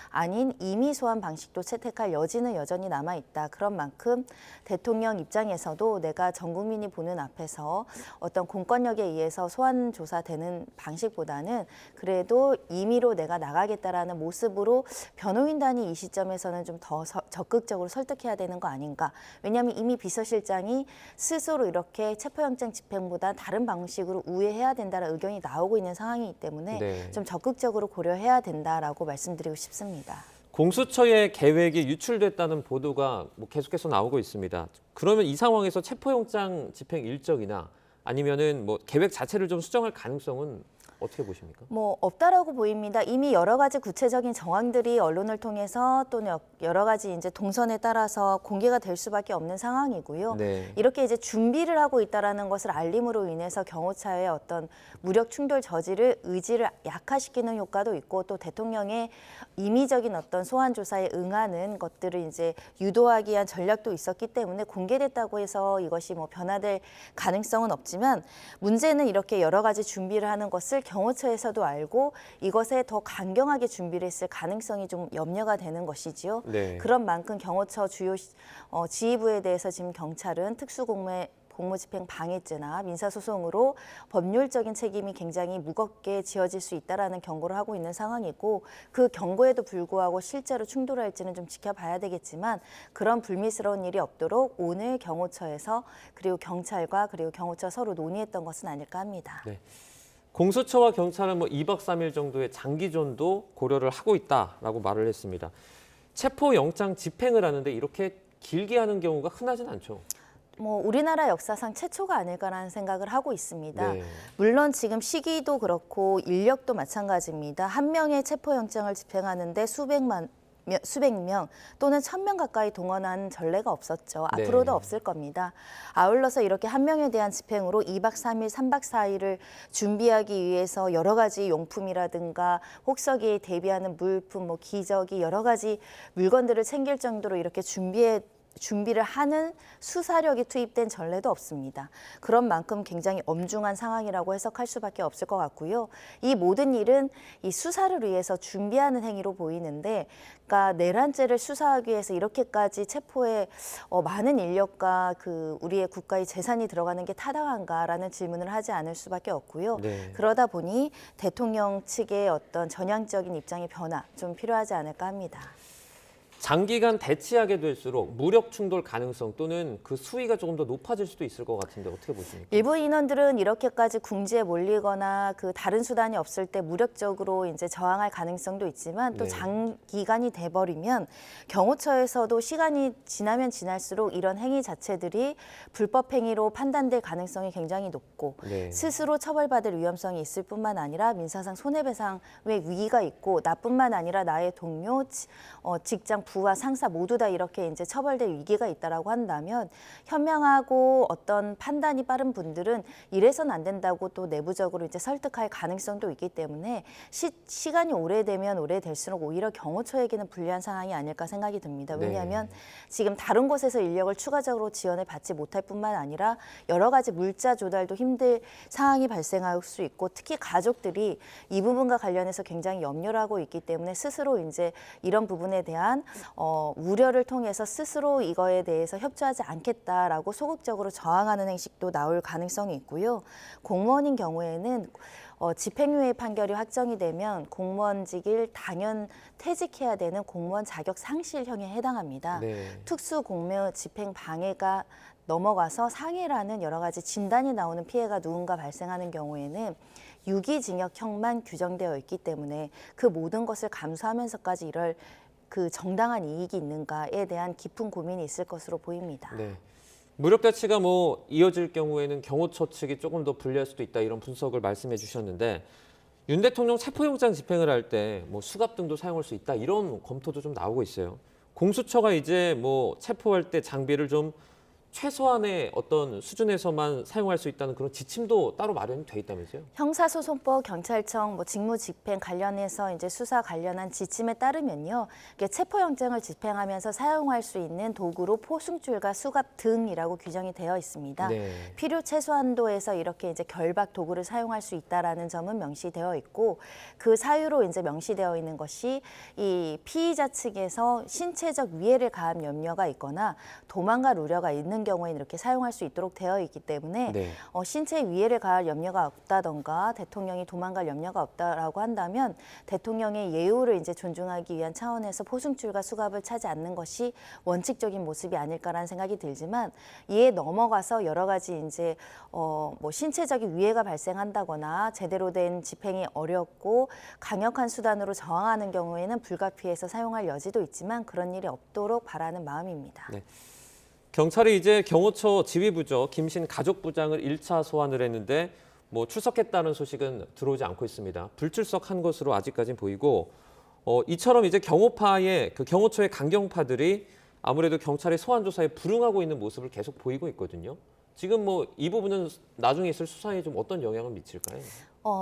아닌 임의 소환 방식도 채택할 여지는 여전히 남아 있다. 그런 만큼 대통령 입장에서도 내가 전 국민이 보는 앞에서 어떤 공권력에 의해서 소환 조사되는 방식보다는 그래도 임의로 내가 나가겠다라는 모습으로 변호인단이 이 시점에서는 좀 더 적극적으로 설득해야 되는 거 아닌가. 왜냐하면 이미 비서실장이 스스로 이렇게 체포영장 집행보다 다른 방식으로 우회해야 된다는 의견이 나오고 있는 상황이기 때문에 네. 좀 적극적으로 고려해야 된다라고 말씀드리고 싶습니다. 공수처의 계획이 유출됐다는 보도가 계속해서 나오고 있습니다. 그러면 이 상황에서 체포영장 집행 일정이나 아니면은 계획 자체를 좀 수정할 가능성은 어떻게 보십니까? 뭐 없다라고 보입니다. 이미 여러 가지 구체적인 정황들이 언론을 통해서 또는 여러 가지 이제 동선에 따라서 공개가 될 수밖에 없는 상황이고요. 네. 이렇게 이제 준비를 하고 있다라는 것을 알림으로 인해서 경호처의 어떤 무력 충돌 저지를 의지를 약화시키는 효과도 있고 또 대통령의 임의적인 어떤 소환 조사에 응하는 것들을 이제 유도하기 위한 전략도 있었기 때문에 공개됐다고 해서 이것이 뭐 변화될 가능성은 없지만 문제는 이렇게 여러 가지 준비를 하는 것을 경호처에서도 알고 이것에 더 강경하게 준비를 했을 가능성이 좀 염려가 되는 것이지요. 네. 그런 만큼 경호처 주요 지휘부에 대해서 지금 경찰은 공무집행 방해죄나 민사소송으로 법률적인 책임이 굉장히 무겁게 지어질 수 있다라는 경고를 하고 있는 상황이고 그 경고에도 불구하고 실제로 충돌할지는 좀 지켜봐야 되겠지만 그런 불미스러운 일이 없도록 오늘 경호처에서 그리고 경찰과 그리고 경호처 서로 논의했던 것은 아닐까 합니다. 네. 공수처와 경찰은 뭐 2박 3일 정도의 장기전도 고려를 하고 있다라고 말을 했습니다. 체포영장 집행을 하는데 이렇게 길게 하는 경우가 흔하진 않죠. 뭐 우리나라 역사상 최초가 아닐까라는 생각을 하고 있습니다. 네. 물론 지금 시기도 그렇고 인력도 마찬가지입니다. 한 명의 체포영장을 집행하는데 수백 명 또는 1,000명 가까이 동원한 전례가 없었죠. 네. 앞으로도 없을 겁니다. 아울러서 이렇게 한 명에 대한 집행으로 2박 3일, 3박 4일을 준비하기 위해서 여러 가지 용품이라든가 혹서기에 대비하는 물품, 뭐 기저귀 여러 가지 물건들을 챙길 정도로 이렇게 준비를 하는 수사력이 투입된 전례도 없습니다. 그런 만큼 굉장히 엄중한 상황이라고 해석할 수밖에 없을 것 같고요. 이 모든 일은 이 수사를 위해서 준비하는 행위로 보이는데 그러니까 내란죄를 수사하기 위해서 이렇게까지 체포에 많은 인력과 우리의 국가의 재산이 들어가는 게 타당한가라는 질문을 하지 않을 수밖에 없고요. 네. 그러다 보니 대통령 측의 어떤 전향적인 입장의 변화 좀 필요하지 않을까 합니다. 장기간 대치하게 될수록 무력 충돌 가능성 또는 그 수위가 조금 더 높아질 수도 있을 것 같은데 어떻게 보십니까? 일부 인원들은 이렇게까지 궁지에 몰리거나 다른 수단이 없을 때 무력적으로 이제 저항할 가능성도 있지만 또 네. 장기간이 돼버리면 경호처에서도 시간이 지나면 지날수록 이런 행위 자체들이 불법 행위로 판단될 가능성이 굉장히 높고 네. 스스로 처벌받을 위험성이 있을 뿐만 아니라 민사상 손해배상의 위기가 있고 나뿐만 아니라 나의 동료, 직장 부하, 상사 모두 다 이렇게 이제 처벌될 위기가 있다라고 한다면 현명하고 어떤 판단이 빠른 분들은 이래선 안 된다고 또 내부적으로 이제 설득할 가능성도 있기 때문에 시간이 오래되면 오래될수록 오히려 경호처에게는 불리한 상황이 아닐까 생각이 듭니다. 왜냐하면 지금 다른 곳에서 인력을 추가적으로 지원을 받지 못할 뿐만 아니라 여러 가지 물자 조달도 힘들 상황이 발생할 수 있고 특히 가족들이 이 부분과 관련해서 굉장히 염려를 하고 있기 때문에 스스로 이제 이런 부분에 대한 우려를 통해서 스스로 이거에 대해서 협조하지 않겠다라고 소극적으로 저항하는 행식도 나올 가능성이 있고요. 공무원인 경우에는 집행유예 판결이 확정이 되면 공무원직을 당연 퇴직해야 되는 공무원 자격 상실형에 해당합니다. 네. 특수 공무 집행 방해가 넘어가서 상해라는 여러 가지 진단이 나오는 피해가 누군가 발생하는 경우에는 유기징역형만 규정되어 있기 때문에 그 모든 것을 감수하면서까지 이럴 정당한 이익이 있는가에 대한 깊은 고민이 있을 것으로 보입니다. 네. 무력 대치가 이어질 경우에는 경호처 측이 조금 더 불리할 수도 있다 이런 분석을 말씀해 주셨는데 윤 대통령 체포영장 집행을 할 때 수갑 등도 사용할 수 있다 이런 검토도 좀 나오고 있어요. 공수처가 이제 체포할 때 장비를 좀 최소한의 어떤 수준에서만 사용할 수 있다는 그런 지침도 따로 마련이 돼 있다면서요? 형사소송법, 경찰청, 직무집행 관련해서 이제 수사 관련한 지침에 따르면요, 체포영장을 집행하면서 사용할 수 있는 도구로 포승줄과 수갑 등이라고 규정이 되어 있습니다. 네. 필요 최소한도에서 이렇게 이제 결박 도구를 사용할 수 있다라는 점은 명시되어 있고 그 사유로 이제 명시되어 있는 것이 이 피의자 측에서 신체적 위해를 가한 염려가 있거나 도망갈 우려가 있는 경우에는 이렇게 사용할 수 있도록 되어 있기 때문에 네. 신체 위해를 가할 염려가 없다던가 대통령이 도망갈 염려가 없다라고 한다면 대통령의 예우를 이제 존중하기 위한 차원에서 포승줄과 수갑을 차지 않는 것이 원칙적인 모습이 아닐까라는 생각이 들지만 이에 넘어가서 여러 가지 이제 신체적인 위해가 발생한다거나 제대로 된 집행이 어렵고 강력한 수단으로 저항하는 경우에는 불가피해서 사용할 여지도 있지만 그런 일이 없도록 바라는 마음입니다. 네. 경찰이 이제 경호처 지휘부죠. 김신 가족부장을 1차 소환을 했는데 뭐 출석했다는 소식은 들어오지 않고 있습니다. 불출석한 것으로 아직까지는 보이고 이처럼 이제 경호파의 그 경호처의 강경파들이 아무래도 경찰의 소환 조사에 불응하고 있는 모습을 계속 보이고 있거든요. 지금 뭐 이 부분은 나중에 있을 수사에 좀 어떤 영향을 미칠까요?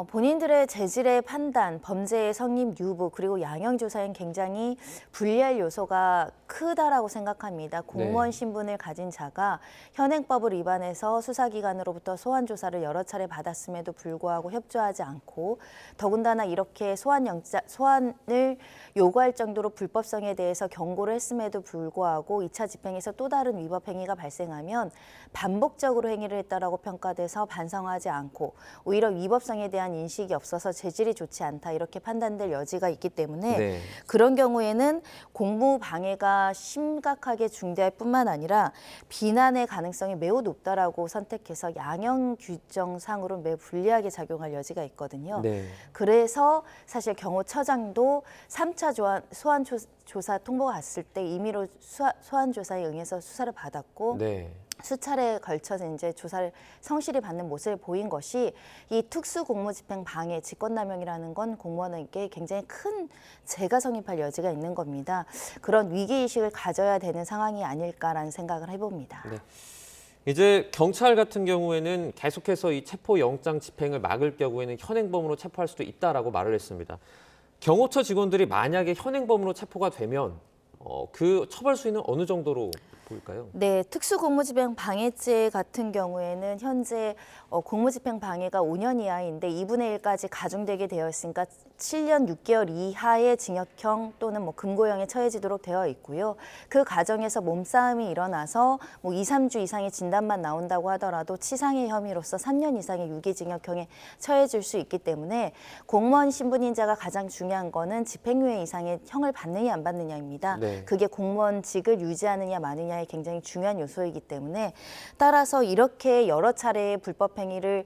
본인들의 재질의 판단, 범죄의 성립 유무 그리고 양형 조사엔 굉장히 불리할 요소가 크다라고 생각합니다. 공무원 신분을 가진 자가 현행법을 위반해서 수사기관으로부터 소환 조사를 여러 차례 받았음에도 불구하고 협조하지 않고 더군다나 이렇게 소환을 요구할 정도로 불법성에 대해서 경고를 했음에도 불구하고 2차 집행에서 또 다른 위법 행위가 발생하면 반복적으로 행위를 했다라고 평가돼서 반성하지 않고 오히려 위법성에 대한 인식이 없어서 재질이 좋지 않다 이렇게 판단될 여지가 있기 때문에 그런 경우에는 공무 방해가 심각하게 중대할 뿐만 아니라 비난의 가능성이 매우 높다라고 선택해서 양형 규정상으로 매우 불리하게 작용할 여지가 있거든요. 그래서 사실 경호처장도 3차 소환 조사 통보가 왔을 때 임의로 소환 조사에 응해서 수사를 받았고 수차례에 걸쳐서 이제 조사를 성실히 받는 모습을 보인 것이 이 특수공무집행 방해, 직권남용이라는 건 공무원에게 굉장히 큰 죄가 성립할 여지가 있는 겁니다. 그런 위기의식을 가져야 되는 상황이 아닐까라는 생각을 해봅니다. 이제 경찰 같은 경우에는 계속해서 이 체포영장 집행을 막을 경우에는 현행범으로 체포할 수도 있다라고 말을 했습니다. 경호처 직원들이 만약에 현행범으로 체포가 되면 그 처벌 수위는 어느 정도로 보일까요? 네, 특수공무집행 방해죄 같은 경우에는 현재 공무집행 방해가 5년 이하인데 2분의 1까지 가중되게 되어 있으니까 7년 6개월 이하의 징역형 또는 뭐 금고형에 처해지도록 되어 있고요. 그 과정에서 몸싸움이 일어나서 뭐 2, 3주 이상의 진단만 나온다고 하더라도 치상의 혐의로서 3년 이상의 유기징역형에 처해질 수 있기 때문에 공무원 신분인자가 가장 중요한 거는 집행유예 이상의 형을 받느냐 안 받느냐입니다. 그게 공무원직을 유지하느냐 마느냐의 굉장히 중요한 요소이기 때문에 따라서 이렇게 여러 차례의 불법 행위를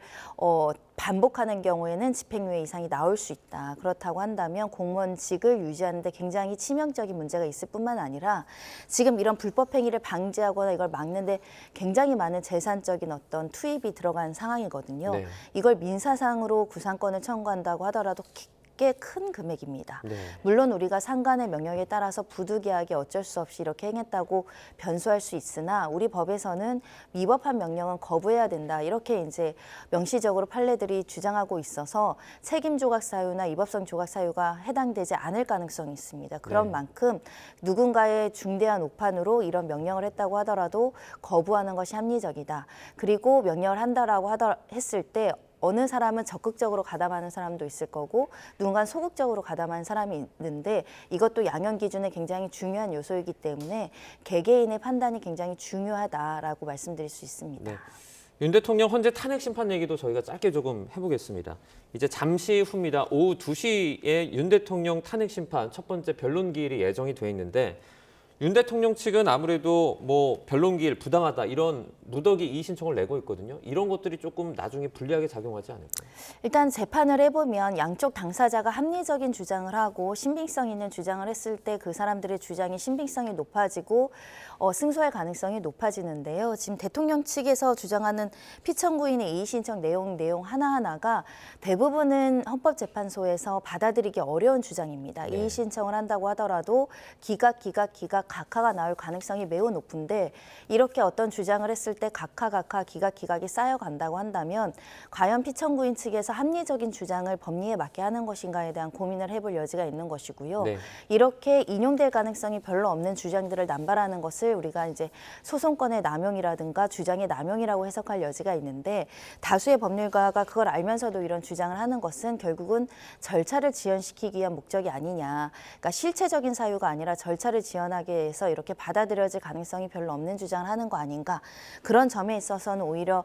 반복하는 경우에는 집행유예 이상이 나올 수 있다. 그렇다고 한다면 공무원직을 유지하는 데 굉장히 치명적인 문제가 있을 뿐만 아니라 지금 이런 불법 행위를 방지하거나 이걸 막는 데 굉장히 많은 재산적인 어떤 투입이 들어간 상황이거든요. 이걸 민사상으로 구상권을 청구한다고 하더라도 꽤 큰 금액입니다. 물론 우리가 상관의 명령에 따라서 부득이하게 어쩔 수 없이 이렇게 행했다고 변소할 수 있으나 우리 법에서는 위법한 명령은 거부해야 된다. 이렇게 이제 명시적으로 판례들이 주장하고 있어서 책임 조각 사유나 위법성 조각 사유가 해당되지 않을 가능성이 있습니다. 그런 만큼 누군가의 중대한 오판으로 이런 명령을 했다고 하더라도 거부하는 것이 합리적이다. 그리고 명령을 한다라고 했을 때 어느 사람은 적극적으로 가담하는 사람도 있을 거고 누군가는 소극적으로 가담하는 사람이 있는데 이것도 양형 기준에 굉장히 중요한 요소이기 때문에 개개인의 판단이 굉장히 중요하다라고 말씀드릴 수 있습니다. 윤 대통령 헌재 탄핵 심판 얘기도 저희가 짧게 조금 해보겠습니다. 이제 잠시 후입니다. 오후 2시에 윤 대통령 탄핵 심판 첫 번째 변론 기일이 예정이 돼 있는데 윤 대통령 측은 아무래도 뭐 변론기일 부당하다 이런 누더기 이의 신청을 내고 있거든요. 이런 것들이 조금 나중에 불리하게 작용하지 않을까요? 일단 재판을 해보면 양쪽 당사자가 합리적인 주장을 하고 신빙성 있는 주장을 했을 때 그 사람들의 주장이 신빙성이 높아지고 승소할 가능성이 높아지는데요. 지금 대통령 측에서 주장하는 피청구인의 이의 신청 내용 하나하나가 대부분은 헌법재판소에서 받아들이기 어려운 주장입니다. 이의 신청을 한다고 하더라도 기각 각하가 나올 가능성이 매우 높은데 이렇게 어떤 주장을 했을 때 각하 기각이 쌓여간다고 한다면 과연 피청구인 측에서 합리적인 주장을 법리에 맞게 하는 것인가에 대한 고민을 해볼 여지가 있는 것이고요. 이렇게 인용될 가능성이 별로 없는 주장들을 남발하는 것을 우리가 이제 소송권의 남용이라든가 주장의 남용이라고 해석할 여지가 있는데 다수의 법률가가 그걸 알면서도 이런 주장을 하는 것은 결국은 절차를 지연시키기 위한 목적이 아니냐. 그러니까 실체적인 사유가 아니라 절차를 지연하기 위해서 이렇게 받아들여질 가능성이 별로 없는 주장을 하는 거 아닌가. 그런 점에 있어서는 오히려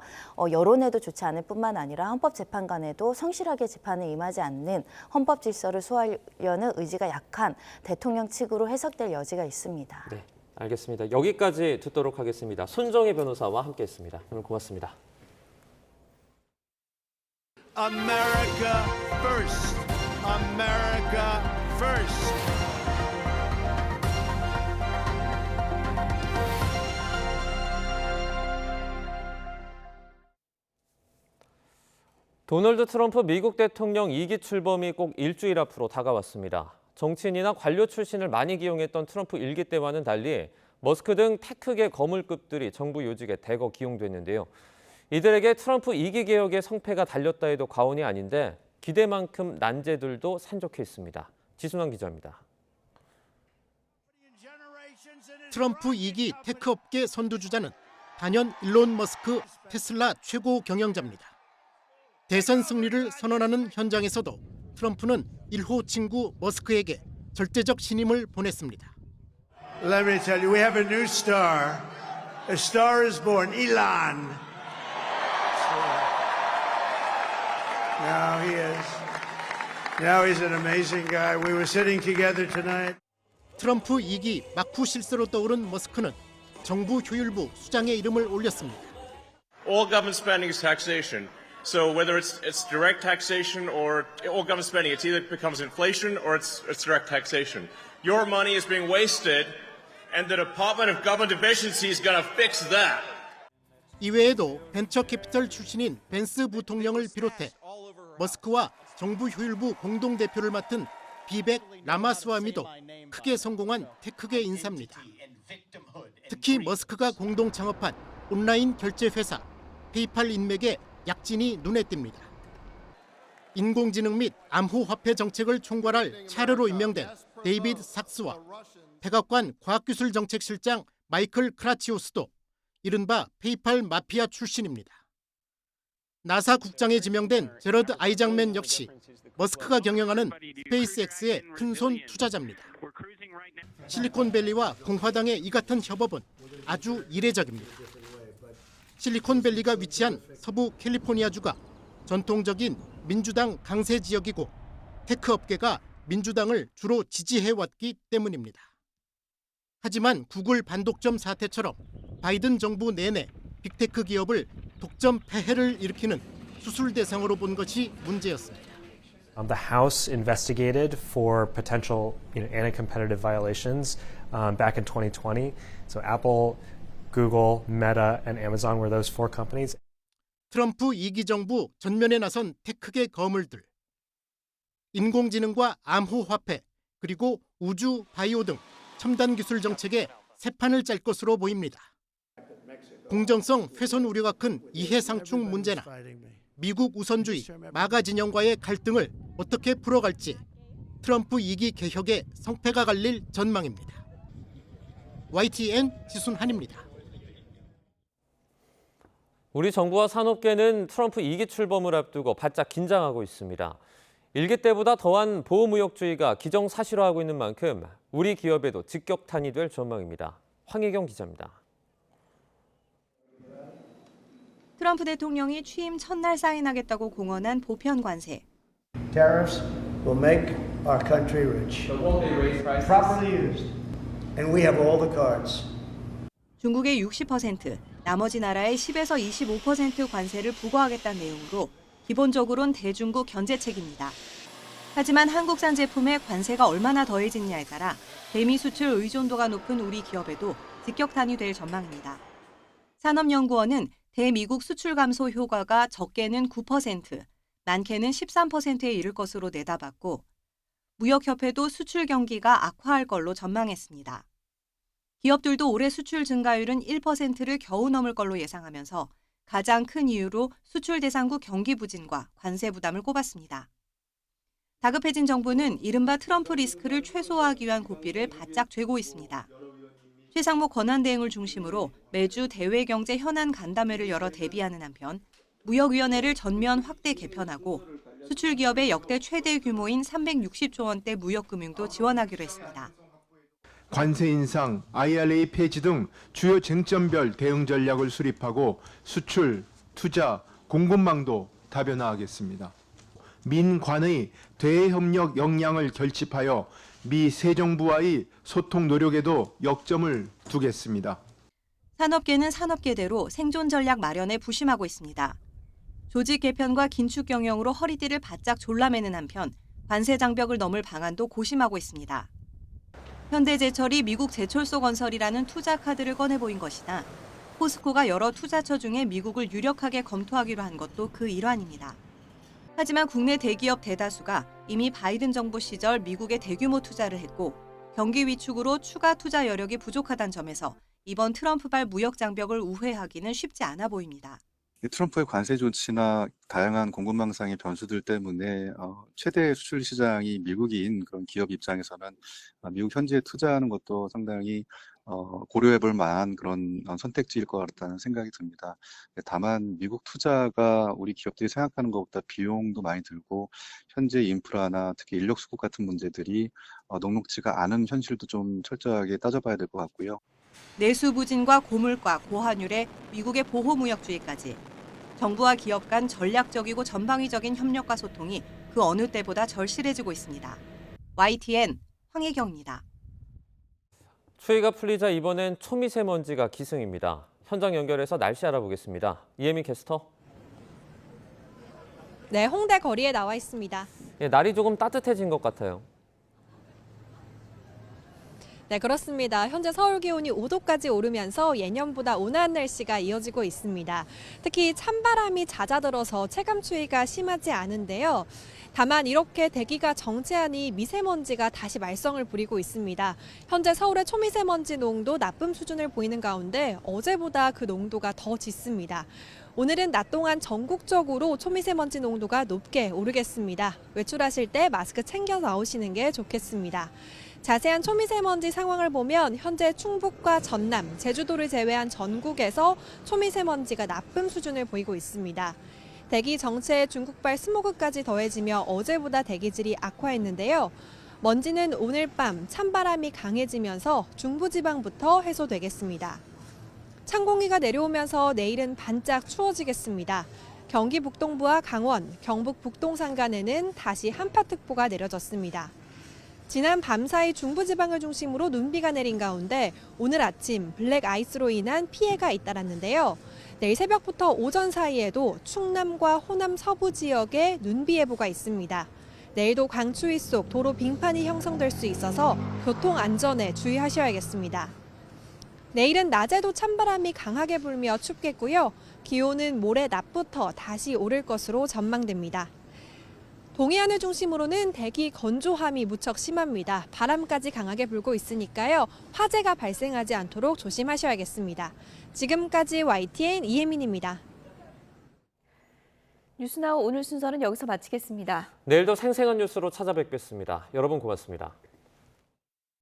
여론에도 좋지 않을 뿐만 아니라 헌법재판관에도 성실하게 재판에 임하지 않는 헌법 질서를 소화하려는 의지가 약한 대통령 측으로 해석될 여지가 있습니다. 네, 알겠습니다. 여기까지 듣도록 하겠습니다. 손정혜 변호사와 함께했습니다. 오늘 고맙습니다. America first. America first. 도널드 트럼프 미국 대통령 2기 출범이 꼭 일주일 앞으로 다가왔습니다. 정치인이나 관료 출신을 많이 기용했던 트럼프 1기 때와는 달리 머스크 등 테크계 거물급들이 정부 요직에 대거 기용됐는데요. 이들에게 트럼프 2기 개혁의 성패가 달렸다 해도 과언이 아닌데 기대만큼 난제들도 산적해 있습니다. 지순환 기자입니다. 트럼프 2기 테크업계 선두주자는 단연 일론 머스크 테슬라 최고 경영자입니다. 대선 승리를 선언하는 현장에서도 트럼프는 1호 친구 머스크에게 절대적 신임을 보냈습니다. Let me tell you, we have a new star. A star is born, Elon. Now he is. Now he's an amazing guy. We were sitting together tonight. 트럼프 2기 막후 실세로 떠오른 머스크는 정부 효율부 수장에 이름을 올렸습니다. All government spending is taxation. So whether it's direct taxation or all government spending, it either becomes inflation or it's direct taxation. Your money is being wasted, and the Department of Government Efficiency is going to fix that. 이외에도 벤처 캐피털 출신인 벤스 부통령을 비롯해 머스크와 정부 효율부 공동대표를 맡은 비백 라마스와미도 크게 성공한 테크계 인사입니다. 특히 머스크가 공동 창업한 온라인 결제 회사 페이팔 인맥의 약진이 눈에 띕니다. 인공지능 및 암호화폐 정책을 총괄할 차르로 임명된 데이비드 삭스와 백악관 과학기술정책실장 마이클 크라치오스도 이른바 페이팔 마피아 출신입니다. 나사 국장에 지명된 제러드 아이작맨 역시 머스크가 경영하는 스페이스X의 큰손 투자자입니다. 실리콘밸리와 공화당의 이 같은 협업은 아주 이례적입니다. 실리콘밸리가 위치한 서부 캘리포니아주가 전통적인 민주당 강세 지역이고 테크 업계가 민주당을 주로 지지해왔기 때문입니다. 하지만 구글 반독점 사태처럼 바이든 정부 내내 빅테크 기업을 독점 폐해를 일으키는 수술 대상으로 본 것이 문제였습니다. The House investigated for potential anti-competitive violations back in 2020. So Apple, Google, Meta, and Amazon were those four companies. 트럼프 2기 정부 전면에 나선 테크계 거물들. 인공지능과 암호화폐, 그리고 우주, 바이오 등 첨단 기술 정책에 새 판을 짤 것으로 보입니다. 공정성 훼손 우려가 큰 이해상충 문제나 미국 우선주의, 마가 진영과의 갈등을 어떻게 풀어갈지 트럼프 2기 개혁의 성패가 갈릴 전망입니다. YTN 지순한입니다. 우리 정부와 산업계는 트럼프 2기 출범을 앞두고 바짝 긴장하고 있습니다. 1기 때보다 더한 보호무역주의가 기정사실화하고 있는 만큼 우리 기업에도 직격탄이 될 전망입니다. 황혜경 기자입니다. 트럼프 대통령이 취임 첫날 사인하겠다고 공언한 보편 관세. Tariffs will make our country rich. Properly used. And we have all the cards. 중국의 60%, 나머지 나라의 10에서 25% 관세를 부과하겠다는 내용으로 기본적으로는 대중국 견제책입니다. 하지만 한국산 제품에 관세가 얼마나 더해지느냐에 따라 대미 수출 의존도가 높은 우리 기업에도 직격탄이 될 전망입니다. 산업연구원은 대미국 수출 감소 효과가 적게는 9%, 많게는 13%에 이를 것으로 내다봤고 무역협회도 수출 경기가 악화할 걸로 전망했습니다. 기업들도 올해 수출 증가율은 1%를 겨우 넘을 걸로 예상하면서 가장 큰 이유로 수출 대상국 경기 부진과 관세 부담을 꼽았습니다. 다급해진 정부는 이른바 트럼프 리스크를 최소화하기 위한 고삐를 바짝 쥐고 있습니다. 최상목 권한대행을 중심으로 매주 대외경제 현안 간담회를 열어 대비하는 한편 무역위원회를 전면 확대 개편하고 수출기업의 역대 최대 규모인 360조 원대 무역금융도 지원하기로 했습니다. 관세 인상, IRA 폐지 등 주요 쟁점별 대응 전략을 수립하고 수출, 투자, 공급망도 다변화하겠습니다. 민관의 대협력 역량을 결집하여 미 새 정부와의 소통 노력에도 역점을 두겠습니다. 산업계는 산업계대로 생존 전략 마련에 부심하고 있습니다. 조직 개편과 긴축 경영으로 허리띠를 바짝 졸라매는 한편 관세 장벽을 넘을 방안도 고심하고 있습니다. 현대제철이 미국 제철소 건설이라는 투자 카드를 꺼내 보인 것이나 포스코가 여러 투자처 중에 미국을 유력하게 검토하기로 한 것도 그 일환입니다. 하지만 국내 대기업 대다수가 이미 바이든 정부 시절 미국에 대규모 투자를 했고 경기 위축으로 추가 투자 여력이 부족하다는 점에서 이번 트럼프발 무역 장벽을 우회하기는 쉽지 않아 보입니다. 트럼프의 관세 조치나 다양한 공급망상의 변수들 때문에 최대 수출 시장이 미국인 그런 기업 입장에서는 미국 현지에 투자하는 것도 상당히 고려해볼 만한 그런 선택지일 것 같다는 생각이 듭니다. 다만 미국 투자가 우리 기업들이 생각하는 것보다 비용도 많이 들고 현재 인프라나 특히 인력 수급 같은 문제들이 녹록지가 않은 현실도 좀 철저하게 따져봐야 될 것 같고요. 내수 부진과 고물가, 고환율에 미국의 보호무역주의까지 정부와 기업 간 전략적이고 전방위적인 협력과 소통이 그 어느 때보다 절실해지고 있습니다. YTN 황혜경입니다. 추위가 풀리자 이번엔 초미세먼지가 기승입니다. 현장 연결해서 날씨 알아보겠습니다. 이혜미 캐스터. 네, 홍대 거리에 나와 있습니다. 날이 조금 따뜻해진 것 같아요. 네, 그렇습니다. 현재 서울 기온이 5도까지 오르면서 예년보다 온화한 날씨가 이어지고 있습니다. 특히 찬바람이 잦아들어서 체감 추위가 심하지 않은데요. 다만 이렇게 대기가 정체하니 미세먼지가 다시 말썽을 부리고 있습니다. 현재 서울의 초미세먼지 농도 나쁨 수준을 보이는 가운데 어제보다 그 농도가 더 짙습니다. 오늘은 낮 동안 전국적으로 초미세먼지 농도가 높게 오르겠습니다. 외출하실 때 마스크 챙겨 나오시는 게 좋겠습니다. 자세한 초미세먼지 상황을 보면 현재 충북과 전남, 제주도를 제외한 전국에서 초미세먼지가 나쁨 수준을 보이고 있습니다. 대기 정체에 중국발 스모그까지 더해지며 어제보다 대기질이 악화했는데요. 먼지는 오늘 밤 찬바람이 강해지면서 중부지방부터 해소되겠습니다. 찬 공기가 내려오면서 내일은 반짝 추워지겠습니다. 경기 북동부와 강원, 경북 북동 산간에는 다시 한파특보가 내려졌습니다. 지난 밤사이 중부지방을 중심으로 눈비가 내린 가운데 오늘 아침 블랙 아이스로 인한 피해가 잇따랐는데요. 내일 새벽부터 오전 사이에도 충남과 호남 서부 지역에 눈비 예보가 있습니다. 내일도 강추위 속 도로 빙판이 형성될 수 있어서 교통 안전에 주의하셔야겠습니다. 내일은 낮에도 찬바람이 강하게 불며 춥겠고요. 기온은 모레 낮부터 다시 오를 것으로 전망됩니다. 동해안을 중심으로는 대기 건조함이 무척 심합니다. 바람까지 강하게 불고 있으니까요. 화재가 발생하지 않도록 조심하셔야겠습니다. 지금까지 YTN 이혜민입니다. 뉴스나우 오늘 순서는 여기서 마치겠습니다. 내일도 생생한 뉴스로 찾아뵙겠습니다. 여러분 고맙습니다.